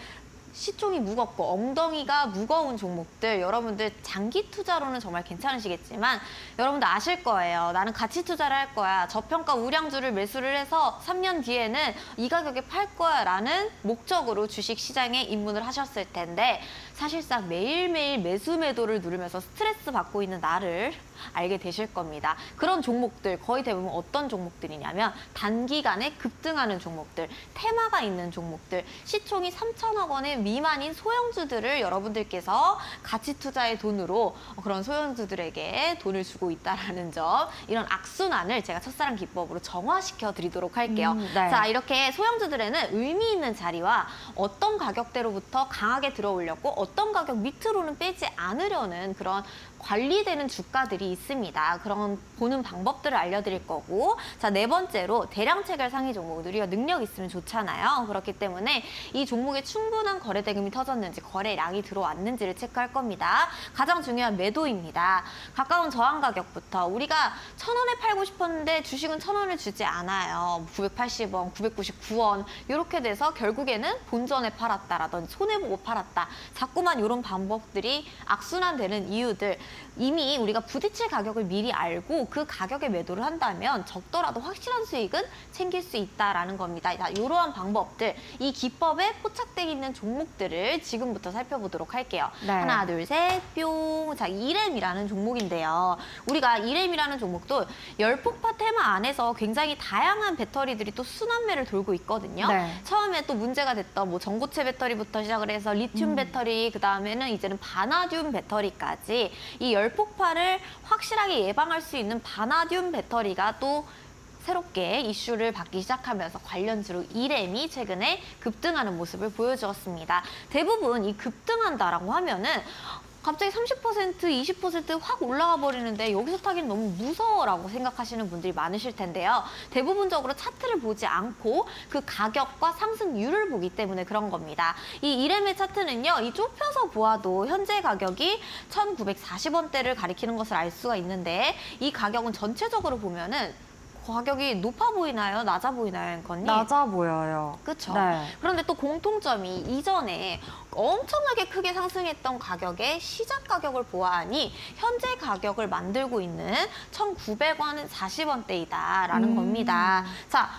Speaker 2: 시총이 무겁고 엉덩이가 무거운 종목들 여러분들 장기 투자로는 정말 괜찮으시겠지만 여러분들 아실 거예요. 나는 가치 투자를 할 거야. 저평가 우량주를 매수를 해서 3년 뒤에는 이 가격에 팔 거야 라는 목적으로 주식시장에 입문을 하셨을 텐데 사실상 매일매일 매수 매도를 누르면서 스트레스 받고 있는 나를 알게 되실 겁니다. 그런 종목들 거의 대부분 어떤 종목들이냐면 단기간에 급등하는 종목들, 테마가 있는 종목들, 시총이 3천억 원의 미만인 소형주들을 여러분들께서 가치 투자의 돈으로 그런 소형주들에게 돈을 주고 있다라는 점, 이런 악순환을 제가 첫사랑 기법으로 정화시켜 드리도록 할게요.
Speaker 1: 네.
Speaker 2: 자, 이렇게 소형주들에는 의미 있는 자리와 어떤 가격대로부터 강하게 들어오려고 어떤 가격 밑으로는 빼지 않으려는 그런 관리되는 주가들이 있습니다. 그런 보는 방법들을 알려드릴 거고, 자, 네 번째로 대량 체결 상위 종목은 우리가 능력 있으면 좋잖아요. 그렇기 때문에 이 종목에 충분한 거래 대금이 터졌는지 거래량이 들어왔는지를 체크할 겁니다. 가장 중요한 매도입니다. 가까운 저항 가격부터 우리가 1,000원에 팔고 싶었는데 주식은 1,000원을 주지 않아요. 980원, 999원 이렇게 돼서 결국에는 본전에 팔았다라든지 손해보고 팔았다. 자꾸만 이런 방법들이 악순환되는 이유들, 이미 우리가 부딪힐 가격을 미리 알고 그 가격에 매도를 한다면 적더라도 확실한 수익은 챙길 수 있다라는 겁니다. 자, 이러한 방법들, 이 기법에 포착되어 있는 종목들을 지금부터 살펴보도록 할게요.
Speaker 1: 네.
Speaker 2: 하나, 둘, 셋, 뿅. 자, 이램이라는 종목인데요. 우리가 이램이라는 종목도 열폭파 테마 안에서 굉장히 다양한 배터리들이 또 순환매를 돌고 있거든요.
Speaker 1: 네.
Speaker 2: 처음에 또 문제가 됐던 뭐 전고체 배터리부터 시작을 해서 리튬 배터리, 그 다음에는 이제는 바나듐 배터리까지 이 열폭파를 확실하게 예방할 수 있는 바나듐 배터리가 또 새롭게 이슈를 받기 시작하면서 관련주로 이렘이 최근에 급등하는 모습을 보여주었습니다. 대부분 이 급등한다라고 하면은 갑자기 30%, 20%확 올라가 버리는데 여기서 타기는 너무 무서워라고 생각하시는 분들이 많으실 텐데요. 대부분적으로 차트를 보지 않고 그 가격과 상승률을 보기 때문에 그런 겁니다. 이 이렘의 차트는요, 이 좁혀서 보아도 현재 가격이 1,940원대를 가리키는 것을 알 수가 있는데 이 가격은 전체적으로 보면은 가격이 높아 보이나요? 낮아 보이나요, 앵커님?
Speaker 1: 낮아 보여요.
Speaker 2: 그렇죠.
Speaker 1: 네.
Speaker 2: 그런데 또 공통점이 이전에 엄청나게 크게 상승했던 가격의 시작 가격을 보아하니 현재 가격을 만들고 있는 1,900원 40원대이다라는 겁니다. 자,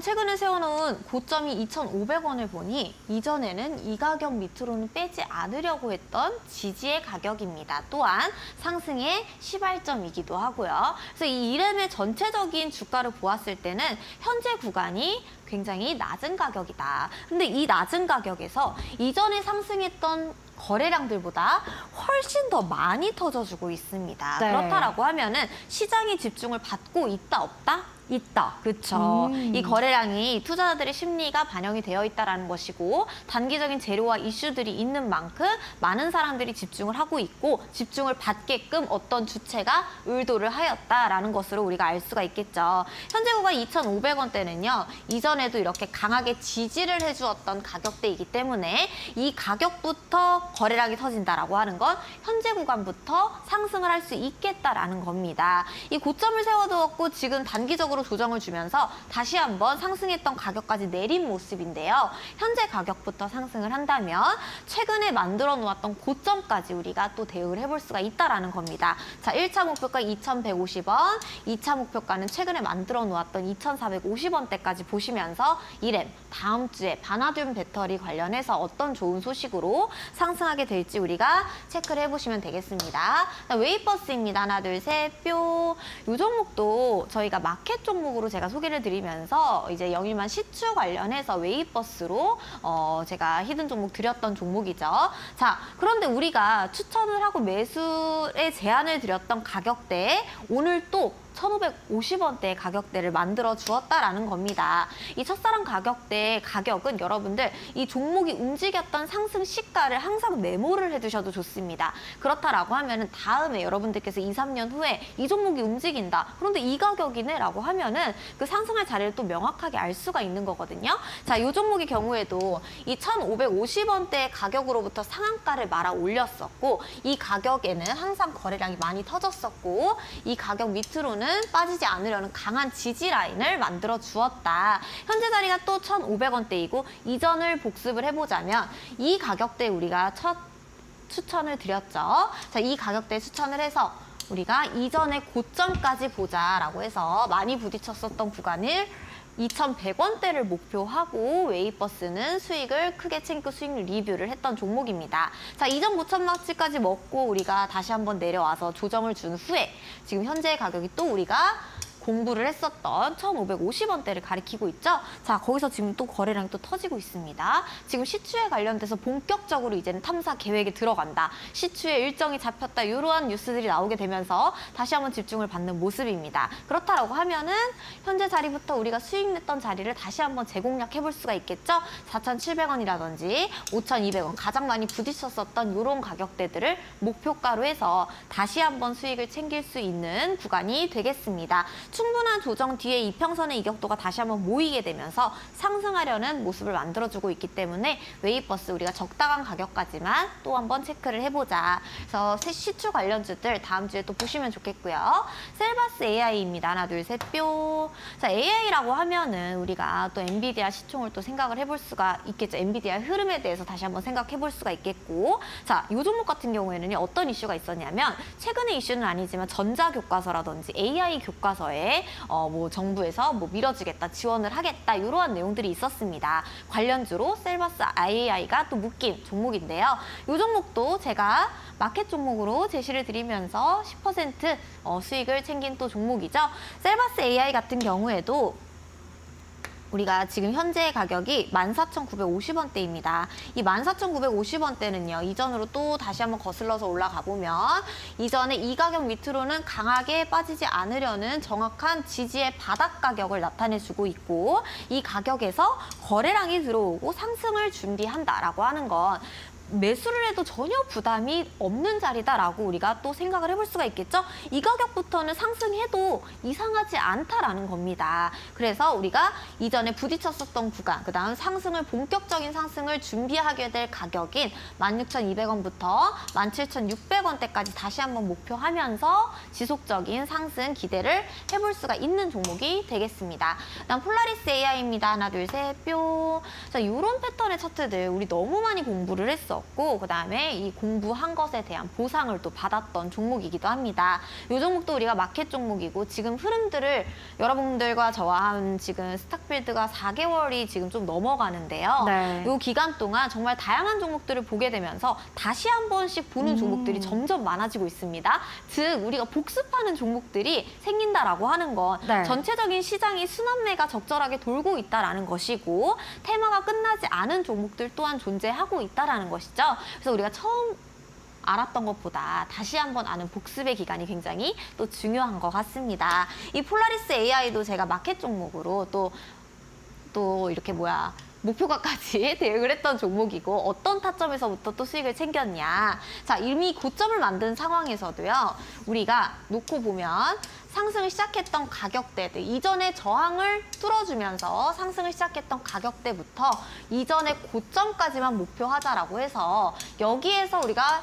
Speaker 2: 최근에 세워놓은 고점이 2,500원을 보니 이전에는 이 가격 밑으로는 빼지 않으려고 했던 지지의 가격입니다. 또한 상승의 시발점이기도 하고요. 그래서 이 이렘의 전체적인 주가를 보았을 때는 현재 구간이 굉장히 낮은 가격이다. 근데 이 낮은 가격에서 이전에 상승했던 거래량들보다 훨씬 더 많이 터져주고 있습니다.
Speaker 1: 네.
Speaker 2: 그렇다라고 하면은 시장이 집중을 받고 있다, 없다?
Speaker 1: 있다.
Speaker 2: 그렇죠. 이 거래량이 투자자들의 심리가 반영이 되어 있다는 것이고 단기적인 재료와 이슈들이 있는 만큼 많은 사람들이 집중을 하고 있고 집중을 받게끔 어떤 주체가 의도를 하였다라는 것으로 우리가 알 수가 있겠죠. 현재 구간 2,500원대는요. 이전에도 이렇게 강하게 지지를 해주었던 가격대이기 때문에 이 가격부터 거래량이 터진다라고 하는 건 현재 구간부터 상승을 할 수 있겠다라는 겁니다. 이 고점을 세워두었고 지금 단기적으로 조정을 주면서 다시 한번 상승했던 가격까지 내린 모습인데요. 현재 가격부터 상승을 한다면 최근에 만들어 놓았던 고점까지 우리가 또 대응을 해볼 수가 있다라는 겁니다. 자, 1차 목표가 2,150원, 2차 목표가는 최근에 만들어 놓았던 2,450원대까지 보시면서 이렘 다음 주에 바나듐 배터리 관련해서 어떤 좋은 소식으로 상승하게 될지 우리가 체크를 해보시면 되겠습니다. 자, 웨이버스입니다. 하나, 둘, 셋, 뿅. 이 종목도 저희가 마켓 종목으로 제가 소개를 드리면서 이제 영일만 시추 관련해서 웨이버스로 제가 히든 종목 드렸던 종목이죠. 자, 그런데 우리가 추천을 하고 매수에 제한을 드렸던 가격대에 오늘 또 1,550원대의 가격대를 만들어 주었다라는 겁니다. 이 첫사랑 가격대의 가격은 여러분들 이 종목이 움직였던 상승 시가를 항상 메모를 해두셔도 좋습니다. 그렇다라고 하면은 다음에 여러분들께서 2, 3년 후에 이 종목이 움직인다. 그런데 이 가격이네 라고 하면은 그 상승할 자리를 또 명확하게 알 수가 있는 거거든요. 자, 이 종목의 경우에도 이 1,550원대의 가격으로부터 상한가를 말아 올렸었고 이 가격에는 항상 거래량이 많이 터졌었고 이 가격 밑으로는 빠지지 않으려는 강한 지지 라인을 만들어 주었다. 현재 자리가 또 1,500원대이고 이전을 복습을 해보자면 이 가격대에 우리가 첫 추천을 드렸죠. 자, 이 가격대에 추천을 해서 우리가 이전의 고점까지 보자라고 해서 많이 부딪혔었던 구간을 2,100원대를 목표하고 웨이버스는 수익을 크게 챙기고 수익률 리뷰를 했던 종목입니다. 자, 이전 고점마치까지 먹고 우리가 다시 한번 내려와서 조정을 준 후에 지금 현재 가격이 또 우리가 공부를 했었던 1,550원대를 가리키고 있죠. 자, 거기서 지금 또 거래량이 또 터지고 있습니다. 지금 시추에 관련돼서 본격적으로 이제는 탐사 계획에 들어간다. 시추에 일정이 잡혔다. 이러한 뉴스들이 나오게 되면서 다시 한번 집중을 받는 모습입니다. 그렇다라고 하면은 현재 자리부터 우리가 수익 냈던 자리를 다시 한번 재공략해 볼 수가 있겠죠. 4,700원이라든지 5,200원 가장 많이 부딪혔었던 이런 가격대들을 목표가로 해서 다시 한번 수익을 챙길 수 있는 구간이 되겠습니다. 충분한 조정 뒤에 이평선의 이격도가 다시 한번 모이게 되면서 상승하려는 모습을 만들어주고 있기 때문에 웨이버스 우리가 적당한 가격까지만 또 한번 체크를 해보자. 그래서 시추 관련주들 다음 주에 또 보시면 좋겠고요. 셀바스 AI입니다. 하나, 둘, 셋, 뿅. 자, AI라고 하면은 우리가 또 엔비디아 시총을 또 생각을 해볼 수가 있겠죠. 엔비디아 흐름에 대해서 다시 한번 생각해 볼 수가 있겠고. 자, 이 종목 같은 경우에는 어떤 이슈가 있었냐면 최근의 이슈는 아니지만 전자교과서라든지 AI 교과서에 뭐 정부에서 뭐 밀어주겠다, 지원을 하겠다 이러한 내용들이 있었습니다. 관련주로 셀바스 AI가 또 묶인 종목인데요. 이 종목도 제가 마켓 종목으로 제시를 드리면서 10% 수익을 챙긴 또 종목이죠. 셀바스 AI 같은 경우에도 우리가 지금 현재 가격이 14,950원대입니다. 이 14,950원대는요. 이전으로 또 다시 한번 거슬러서 올라가 보면 이전에 이 가격 밑으로는 강하게 빠지지 않으려는 정확한 지지의 바닥 가격을 나타내주고 있고 이 가격에서 거래량이 들어오고 상승을 준비한다라고 하는 건 매수를 해도 전혀 부담이 없는 자리다라고 우리가 또 생각을 해볼 수가 있겠죠. 이 가격부터는 상승해도 이상하지 않다라는 겁니다. 그래서 우리가 이전에 부딪혔었던 구간, 그다음 상승을 본격적인 상승을 준비하게 될 가격인 16,200원부터 17,600원대까지 다시 한번 목표하면서 지속적인 상승 기대를 해볼 수가 있는 종목이 되겠습니다. 그다음 폴라리스 AI입니다. 하나, 둘, 셋, 뿅. 자, 이런 패턴의 차트들 우리 너무 많이 공부를 했어. 그다음에 이 공부한 것에 대한 보상을 또 받았던 종목이기도 합니다. 이 종목도 우리가 마켓 종목이고 지금 흐름들을 여러분들과 저와 한 지금 스탁필드가 4개월이 지금 좀 넘어가는데요.
Speaker 1: 네.
Speaker 2: 이 기간 동안 정말 다양한 종목들을 보게 되면서 다시 한 번씩 보는 종목들이 점점 많아지고 있습니다. 즉 우리가 복습하는 종목들이 생긴다라고 하는 건
Speaker 1: 네.
Speaker 2: 전체적인 시장이 순환매가 적절하게 돌고 있다라는 것이고 테마가 끝나지 않은 종목들 또한 존재하고 있다라는 것이죠. 그래서 우리가 처음 알았던 것보다 다시 한번 아는 복습의 기간이 굉장히 또 중요한 것 같습니다. 이 폴라리스 AI도 제가 마켓 종목으로 또 이렇게 목표가까지 대응을 했던 종목이고 어떤 타점에서부터 또 수익을 챙겼냐. 자, 이미 고점을 만든 상황에서도요. 우리가 놓고 보면 상승을 시작했던 가격대들, 이전에 저항을 뚫어주면서 상승을 시작했던 가격대부터 이전의 고점까지만 목표하자라고 해서 여기에서 우리가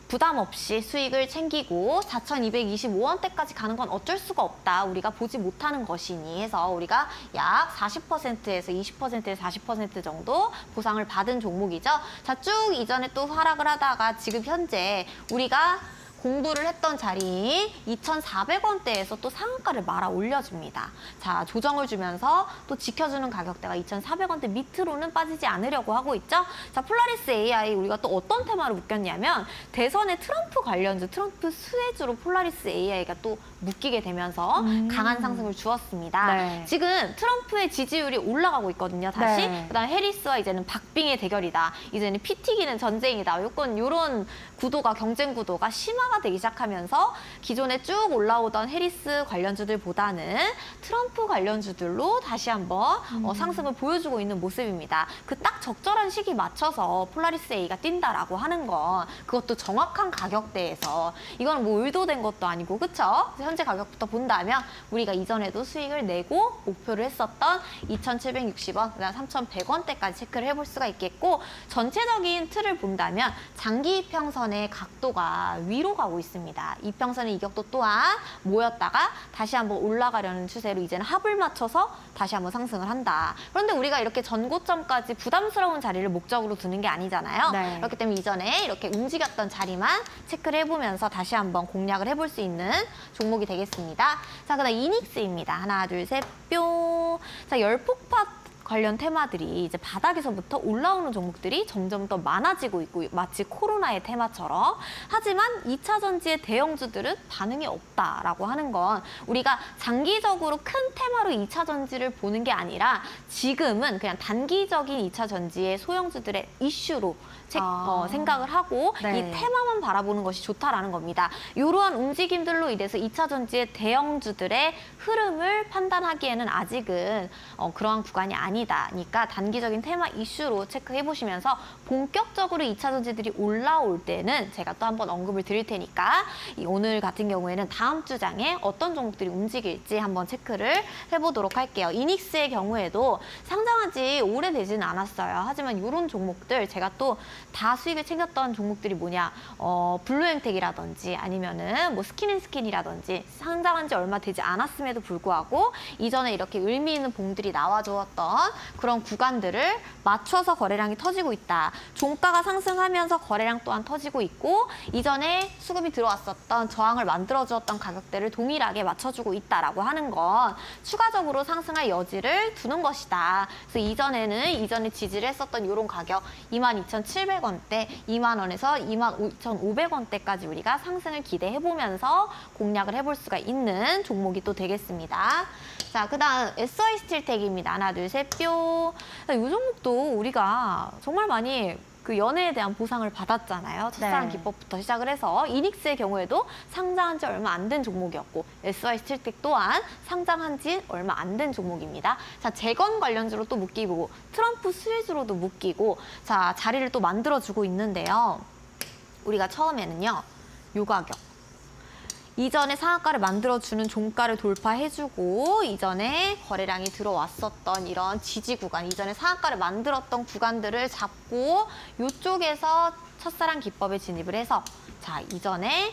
Speaker 2: 부담 없이 수익을 챙기고 4,225원대까지 가는 건 어쩔 수가 없다. 우리가 보지 못하는 것이니 해서 우리가 약 40%에서 20%에서 40% 정도 보상을 받은 종목이죠. 자, 쭉 이전에 또 하락을 하다가 지금 현재 우리가 공부를 했던 자리인 2,400원대에서 또 상한가를 말아 올려줍니다. 자, 조정을 주면서 또 지켜주는 가격대가 2,400원대 밑으로는 빠지지 않으려고 하고 있죠. 자, 폴라리스 AI 우리가 또 어떤 테마로 묶였냐면 대선의 트럼프 관련주, 트럼프 수혜주로 폴라리스 AI가 또 묶이게 되면서 강한 상승을 주었습니다.
Speaker 1: 네.
Speaker 2: 지금 트럼프의 지지율이 올라가고 있거든요. 다시.
Speaker 1: 네.
Speaker 2: 그다음 해리스와 이제는 박빙의 대결이다. 이제는 피 튀기는 전쟁이다. 요런 구도가 경쟁 구도가 심화가 되기 시작하면서 기존에 쭉 올라오던 해리스 관련주들보다는 트럼프 관련주들로 다시 한번 상승을 보여주고 있는 모습입니다. 그 딱 적절한 시기 맞춰서 폴라리스 A가 뛴다라고 하는 건 그것도 정확한 가격대에서 이건 뭐 의도된 것도 아니고 그쵸? 현재 가격부터 본다면 우리가 이전에도 수익을 내고 목표를 했었던 2,760원, 그다음 3,100원대까지 체크를 해볼 수가 있겠고 전체적인 틀을 본다면 장기 이평선의 각도가 위로 가고 있습니다. 이평선의 이격도 또한 모였다가 다시 한번 올라가려는 추세로 이제는 합을 맞춰서 다시 한번 상승을 한다. 그런데 우리가 이렇게 전고점까지 부담스러운 자리를 목적으로 두는 게 아니잖아요.
Speaker 1: 네.
Speaker 2: 그렇기 때문에 이전에 이렇게 움직였던 자리만 체크를 해보면서 다시 한번 공략을 해볼 수 있는 종목이 되겠습니다. 자, 그다음 이닉스입니다. 하나, 둘, 셋, 뿅. 자, 열폭파 관련 테마들이 이제 바닥에서부터 올라오는 종목들이 점점 더 많아지고 있고 마치 코로나의 테마처럼 하지만 2차 전지의 대형주들은 반응이 없다라고 하는 건 우리가 장기적으로 큰 테마로 2차 전지를 보는 게 아니라 지금은 그냥 단기적인 2차 전지의 소형주들의 이슈로 생각을 하고
Speaker 1: 네.
Speaker 2: 이 테마만 바라보는 것이 좋다라는 겁니다. 이러한 움직임들로 인해서 2차 전지의 대형주들의 흐름을 판단하기에는 아직은 그러한 구간이 아니다니까 단기적인 테마 이슈로 체크해 보시면서 본격적으로 2차 전지들이 올라올 때는 제가 또 한번 언급을 드릴 테니까 오늘 같은 경우에는 다음 주장에 어떤 종목들이 움직일지 한번 체크를 해보도록 할게요. 이닉스의 경우에도 상장한 지 오래되지는 않았어요. 하지만 이런 종목들 제가 또 다 수익을 챙겼던 종목들이 뭐냐 블루엔텍이라든지 아니면은 뭐 스킨앤스킨이라든지 상장한 지 얼마 되지 않았음에도 불구하고 이전에 이렇게 의미 있는 봉들이 나와주었던 그런 구간들을 맞춰서 거래량이 터지고 있다. 종가가 상승하면서 거래량 또한 터지고 있고 이전에 수급이 들어왔었던 저항을 만들어주었던 가격대를 동일하게 맞춰주고 있다라고 하는 건 추가적으로 상승할 여지를 두는 것이다. 그래서 이전에 지지를 했었던 이런 가격 22,700원대, 2만 원에서 25,500원대까지 우리가 상승을 기대해보면서 공략을 해볼 수가 있는 종목이 또 되겠습니다. 자, 그다음 SY 스틸텍입니다. 하나, 둘, 셋, 뿅. 이 종목도 우리가 정말 많이 그 연애에 대한 보상을 받았잖아요. 첫사랑
Speaker 1: 네.
Speaker 2: 기법부터 시작을 해서 이닉스의 경우에도 상장한 지 얼마 안 된 종목이었고 SY 스틸텍 또한 상장한 지 얼마 안 된 종목입니다. 자, 재건 관련주로 또 묶이고 트럼프 수혜주로도 묶이고 자, 자리를 또 만들어주고 있는데요. 우리가 처음에는요. 요 가격. 이전에 상한가를 만들어주는 종가를 돌파해주고 이전에 거래량이 들어왔었던 이런 지지 구간, 이전에 상한가를 만들었던 구간들을 잡고 이쪽에서 첫사랑 기법에 진입을 해서 자, 이전에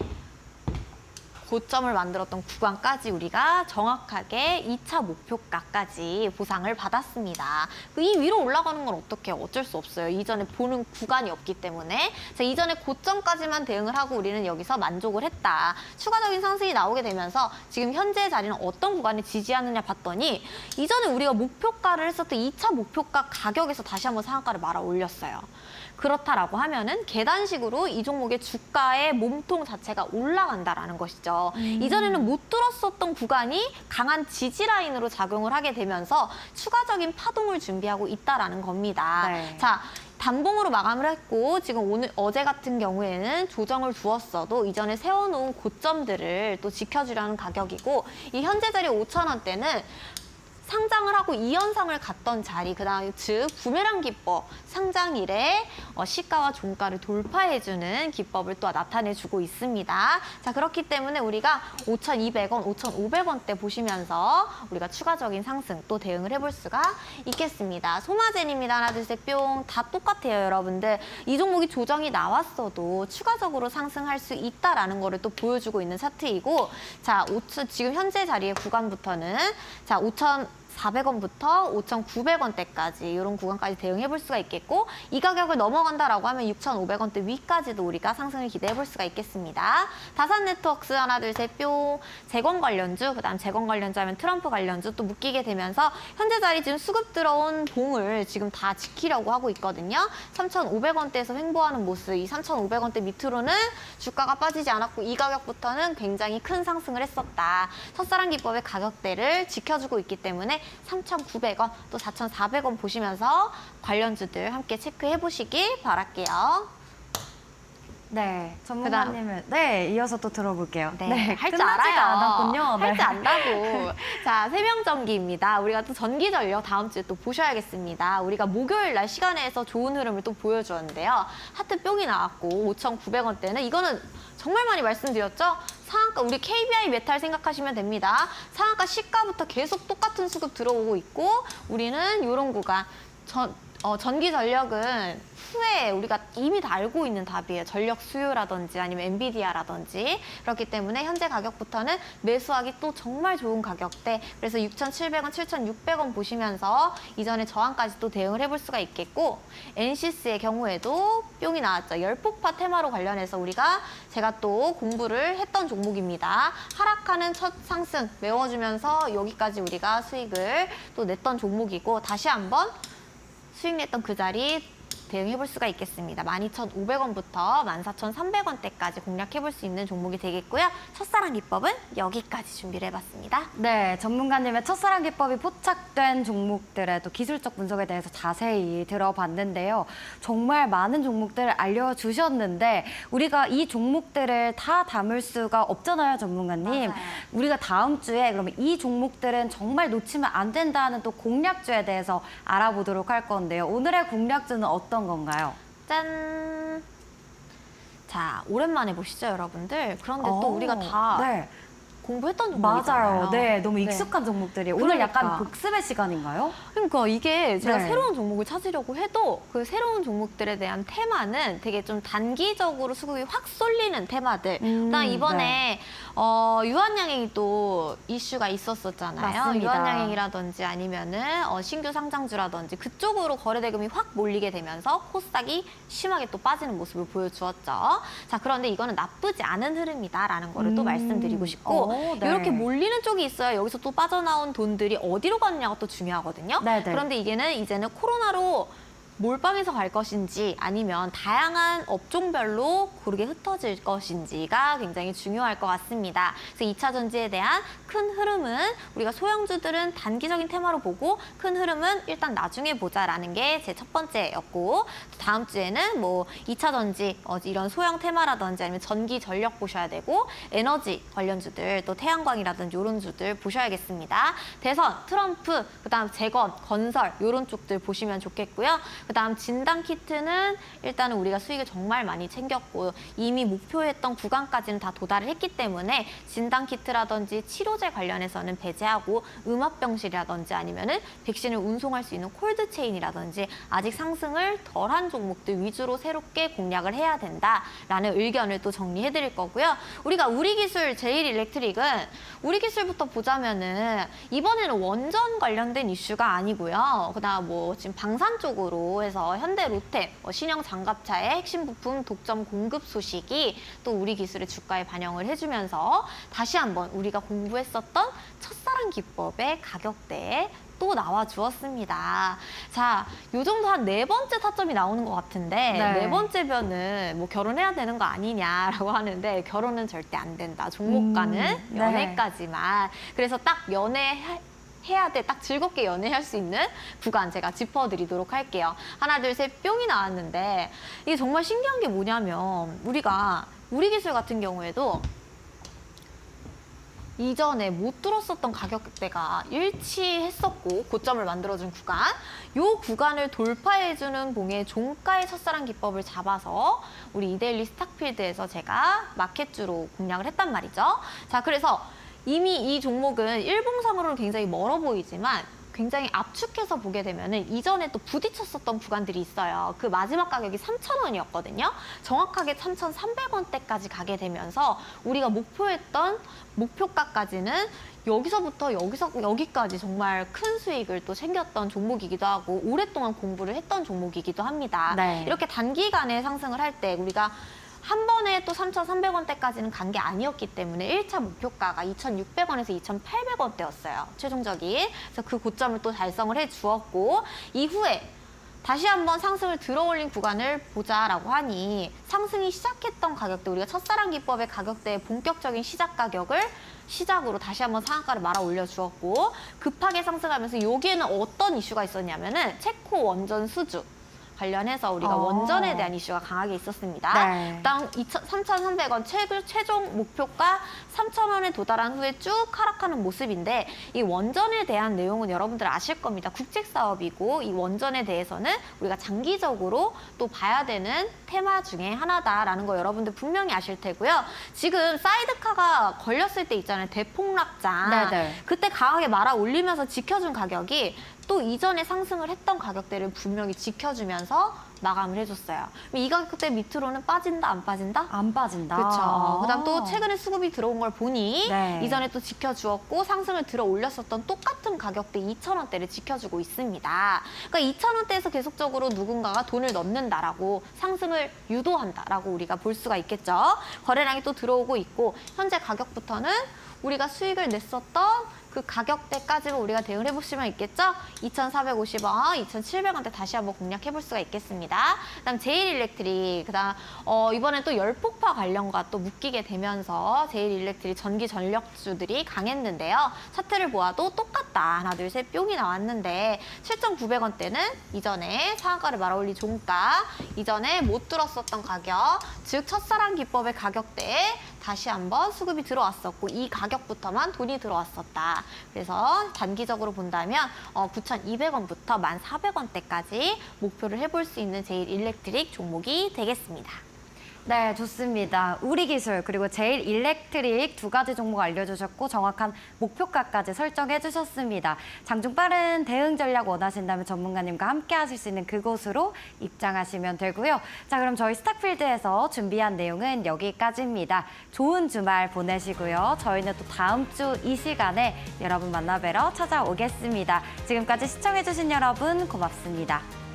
Speaker 2: 고점을 만들었던 구간까지 우리가 정확하게 2차 목표가까지 보상을 받았습니다. 이 위로 올라가는 건 어떻게 어쩔 수 없어요. 이전에 보는 구간이 없기 때문에. 자, 이전에 고점까지만 대응을 하고 우리는 여기서 만족을 했다. 추가적인 상승이 나오게 되면서 지금 현재 자리는 어떤 구간을 지지하느냐 봤더니 이전에 우리가 목표가를 했었던 2차 목표가 가격에서 다시 한번 상한가를 말아 올렸어요. 그렇다라고 하면은 계단식으로 이 종목의 주가의 몸통 자체가 올라간다라는 것이죠. 이전에는 못 들었었던 구간이 강한 지지 라인으로 작용을 하게 되면서 추가적인 파동을 준비하고 있다라는 겁니다.
Speaker 1: 네.
Speaker 2: 자, 단봉으로 마감을 했고 지금 어제 같은 경우에는 조정을 두었어도 이전에 세워놓은 고점들을 또 지켜주려는 가격이고 이 현재 자리 5,000원대는 상장을 하고 2연상을 갔던 자리, 그다음 즉 부메랑 기법, 상장일에 시가와 종가를 돌파해주는 기법을 또 나타내주고 있습니다. 자, 그렇기 때문에 우리가 5,200원, 5,500원대 보시면서 우리가 추가적인 상승 또 대응을 해볼 수가 있겠습니다. 소마젠입니다. 하나, 둘, 셋, 뿅. 다 똑같아요, 여러분들. 이 종목이 조정이 나왔어도 추가적으로 상승할 수 있다라는 거를 또 보여주고 있는 차트이고, 자, 지금 현재 자리의 구간부터는 자, 5,400원부터 5,900원대까지 이런 구간까지 대응해 볼 수가 있겠고 이 가격을 넘어간다라고 하면 6,500원대 위까지도 우리가 상승을 기대해 볼 수가 있겠습니다. 다산 네트워크스 하나 둘 셋 뿅. 재건 관련주, 그다음 재건 관련주 하면 트럼프 관련주 또 묶이게 되면서 현재 자리 지금 수급 들어온 봉을 지금 다 지키려고 하고 있거든요. 3,500원대에서 횡보하는 모습, 이 3,500원대 밑으로는 주가가 빠지지 않았고 이 가격부터는 굉장히 큰 상승을 했었다. 첫사랑 기법의 가격대를 지켜주고 있기 때문에 3,900원 또 4,400원 보시면서 관련주들 함께 체크해 보시길 바랄게요.
Speaker 1: 네, 전문가님을 네, 이어서 또 들어볼게요.
Speaker 2: 네, 할 줄
Speaker 1: 끝나지가
Speaker 2: 알아요.
Speaker 1: 않았군요. 네.
Speaker 2: 할 줄 안다고. 자, 세명전기입니다. 우리가 또 전기 전력 다음 주에 또 보셔야겠습니다. 우리가 목요일 날 시간에서 좋은 흐름을 또 보여주었는데요. 하트 뿅이 나왔고 5,900원대는 이거는 정말 많이 말씀드렸죠? 상한가, 우리 KBI 메탈 생각하시면 됩니다. 상한가 시가부터 계속 똑같은 수급 들어오고 있고 우리는 이런 구간, 전기 전력은 후에 우리가 이미 다 알고 있는 답이에요. 전력 수요라든지 아니면 엔비디아라든지. 그렇기 때문에 현재 가격부터는 매수하기 또 정말 좋은 가격대. 그래서 6,700원, 7,600원 보시면서 이전에 저항까지 또 대응을 해볼 수가 있겠고 엔시스의 경우에도 뿅이 나왔죠. 열폭파 테마로 관련해서 제가 또 공부를 했던 종목입니다. 하락하는 첫 상승 메워주면서 여기까지 우리가 수익을 또 냈던 종목이고 다시 한번 수익 냈던 그 자리 대응해 볼 수가 있겠습니다. 12,500원부터 14,300원대까지 공략해 볼 수 있는 종목이 되겠고요. 첫사랑 기법은 여기까지 준비를 해봤습니다.
Speaker 1: 네, 전문가님의 첫사랑 기법이 포착된 종목들의 또 기술적 분석에 대해서 자세히 들어봤는데요. 정말 많은 종목들을 알려주셨는데 우리가 이 종목들을 다 담을 수가 없잖아요, 전문가님.
Speaker 2: 맞아요.
Speaker 1: 우리가 다음 주에 그러면 이 종목들은 정말 놓치면 안 된다는 또 공략주에 대해서 알아보도록 할 건데요. 오늘의 공략주는 어떤 건가요?
Speaker 2: 짠! 자, 오랜만에 보시죠, 여러분들. 그런데 또 우리가 다
Speaker 1: 네.
Speaker 2: 공부했던 종목이잖아요.
Speaker 1: 맞아요. 네, 너무
Speaker 2: 네.
Speaker 1: 익숙한 종목들이 오늘
Speaker 2: 그러니까.
Speaker 1: 약간 복습의 시간인가요?
Speaker 2: 그러니까 이게 제가
Speaker 1: 네.
Speaker 2: 새로운 종목을 찾으려고 해도 그 새로운 종목들에 대한 테마는 되게 좀 단기적으로 수급이 확 쏠리는 테마들. 그다음 이번에 유한양행이 또 이슈가 있었었잖아요.
Speaker 1: 맞습니다.
Speaker 2: 유한양행이라든지 아니면은 신규 상장주라든지 그쪽으로 거래대금이 확 몰리게 되면서 코스닥이 심하게 또 빠지는 모습을 보여주었죠. 자, 그런데 이거는 나쁘지 않은 흐름이다라는 거를 또 말씀드리고 싶고
Speaker 1: 네.
Speaker 2: 이렇게 몰리는 쪽이 있어요. 여기서 또 빠져나온 돈들이 어디로 갔냐가 또 중요하거든요.
Speaker 1: 네네.
Speaker 2: 그런데 이제는 코로나로 몰빵해서 갈 것인지 아니면 다양한 업종별로 고르게 흩어질 것인지가 굉장히 중요할 것 같습니다. 그래서 2차 전지에 대한 큰 흐름은 우리가 소형주들은 단기적인 테마로 보고 큰 흐름은 일단 나중에 보자라는 게 제 첫 번째였고 다음 주에는 뭐 2차 전지 이런 소형 테마라든지 아니면 전기 전력 보셔야 되고 에너지 관련주들 또 태양광이라든지 이런 주들 보셔야겠습니다. 대선, 트럼프, 그다음 재건, 건설 이런 쪽들 보시면 좋겠고요. 그다음 진단 키트는 일단은 우리가 수익을 정말 많이 챙겼고 이미 목표했던 구간까지는 다 도달을 했기 때문에 진단 키트라든지 치료제 관련해서는 배제하고 음압병실이라든지 아니면은 백신을 운송할 수 있는 콜드체인이라든지 아직 상승을 덜한 종목들 위주로 새롭게 공략을 해야 된다라는 의견을 또 정리해드릴 거고요. 우리가 우리기술 제일일렉트릭은 우리기술부터 보자면은 이번에는 원전 관련된 이슈가 아니고요. 그다음 뭐 지금 방산 쪽으로 해서 현대 롯데 신형 장갑차의 핵심 부품 독점 공급 소식이 또 우리 기술의 주가에 반영을 해주면서 다시 한번 우리가 공부했었던 첫사랑 기법의 가격대에 또 나와 주었습니다. 자, 요 정도 한 4번째 타점이 나오는 것 같은데
Speaker 1: 네.
Speaker 2: 4번째면은 뭐 결혼해야 되는 거 아니냐라고 하는데 결혼은 절대 안 된다. 종목과는
Speaker 1: 네.
Speaker 2: 연애까지만. 그래서 딱 해야 돼. 딱 즐겁게 연애할 수 있는 구간 제가 짚어드리도록 할게요. 하나, 둘, 셋 뿅이 나왔는데 이게 정말 신기한 게 뭐냐면 우리 기술 같은 경우에도 이전에 못 들었었던 가격대가 일치했었고 고점을 만들어준 구간 이 구간을 돌파해주는 봉의 종가의 첫사랑 기법을 잡아서 우리 이데일리 스탁필드에서 제가 마켓주로 공략을 했단 말이죠. 자, 그래서 이미 이 종목은 일봉상으로는 굉장히 멀어 보이지만 굉장히 압축해서 보게 되면은 이전에 또 부딪혔었던 구간들이 있어요. 그 마지막 가격이 3,000원이었거든요. 정확하게 3,300원대까지 가게 되면서 우리가 목표했던 목표가까지는 여기서부터 여기까지 정말 큰 수익을 또 챙겼던 종목이기도 하고 오랫동안 공부를 했던 종목이기도 합니다.
Speaker 1: 네.
Speaker 2: 이렇게 단기간에 상승을 할 때 우리가 한 번에 또 3,300원대까지는 간 게 아니었기 때문에 1차 목표가가 2,600원에서 2,800원대였어요. 최종적인. 그래서 그 고점을 또 달성을 해주었고 이후에 다시 한번 상승을 들어올린 구간을 보자라고 하니 상승이 시작했던 가격대, 우리가 첫사랑 기법의 가격대의 본격적인 시작 가격을 시작으로 다시 한번 상한가를 말아 올려주었고 급하게 상승하면서 여기에는 어떤 이슈가 있었냐면은 체코 원전 수주 관련해서 우리가 원전에 대한 이슈가 강하게 있었습니다.
Speaker 1: 네.
Speaker 2: 일단 3,300원 최종 목표가 3,000원에 도달한 후에 쭉 하락하는 모습인데 이 원전에 대한 내용은 여러분들 아실 겁니다. 국책 사업이고 이 원전에 대해서는 우리가 장기적으로 또 봐야 되는 테마 중에 하나다라는 거 여러분들 분명히 아실 테고요. 지금 사이드카가 걸렸을 때 있잖아요. 대폭락장.
Speaker 1: 네네.
Speaker 2: 그때 강하게 말아 올리면서 지켜준 가격이 또 이전에 상승을 했던 가격대를 분명히 지켜주면서 마감을 해줬어요. 이 가격대 밑으로는 빠진다, 안 빠진다?
Speaker 1: 안 빠진다.
Speaker 2: 그렇죠. 그다음 또 최근에 수급이 들어온 걸 보니
Speaker 1: 네.
Speaker 2: 이전에 또 지켜주었고 상승을 들어 올렸었던 똑같은 가격대 2,000원대를 지켜주고 있습니다. 그러니까 2,000원대에서 계속적으로 누군가가 돈을 넣는다라고 상승을 유도한다라고 우리가 볼 수가 있겠죠. 거래량이 또 들어오고 있고 현재 가격부터는 우리가 수익을 냈었던 그 가격대까지만 우리가 대응을 해보시면 있겠죠? 2,450원, 2,700원대 다시 한번 공략해볼 수가 있겠습니다. 그다음 제일일렉트릭, 그다음 이번에 또 열폭파 관련과 또 묶이게 되면서 제일일렉트릭 전기 전력주들이 강했는데요. 차트를 보아도 똑같다. 하나, 둘, 셋 뿅이 나왔는데 7,900원대는 이전에 상한가를 말아올린 종가, 이전에 못 들었었던 가격, 즉 첫사랑 기법의 가격대에 다시 한번 수급이 들어왔었고 이 가격부터만 돈이 들어왔었다. 그래서 단기적으로 본다면 9,200원부터 1,400원대까지 목표를 해볼 수 있는 제일일렉트릭 종목이 되겠습니다.
Speaker 1: 네, 좋습니다. 우리 기술 그리고 제일 일렉트릭 두 가지 종목 알려주셨고 정확한 목표가까지 설정해 주셨습니다. 장중 빠른 대응 전략 원하신다면 전문가님과 함께 하실 수 있는 그곳으로 입장하시면 되고요. 자, 그럼 저희 스탁필드에서 준비한 내용은 여기까지입니다. 좋은 주말 보내시고요. 저희는 또 다음 주 이 시간에 여러분 만나뵈러 찾아오겠습니다. 지금까지 시청해 주신 여러분 고맙습니다.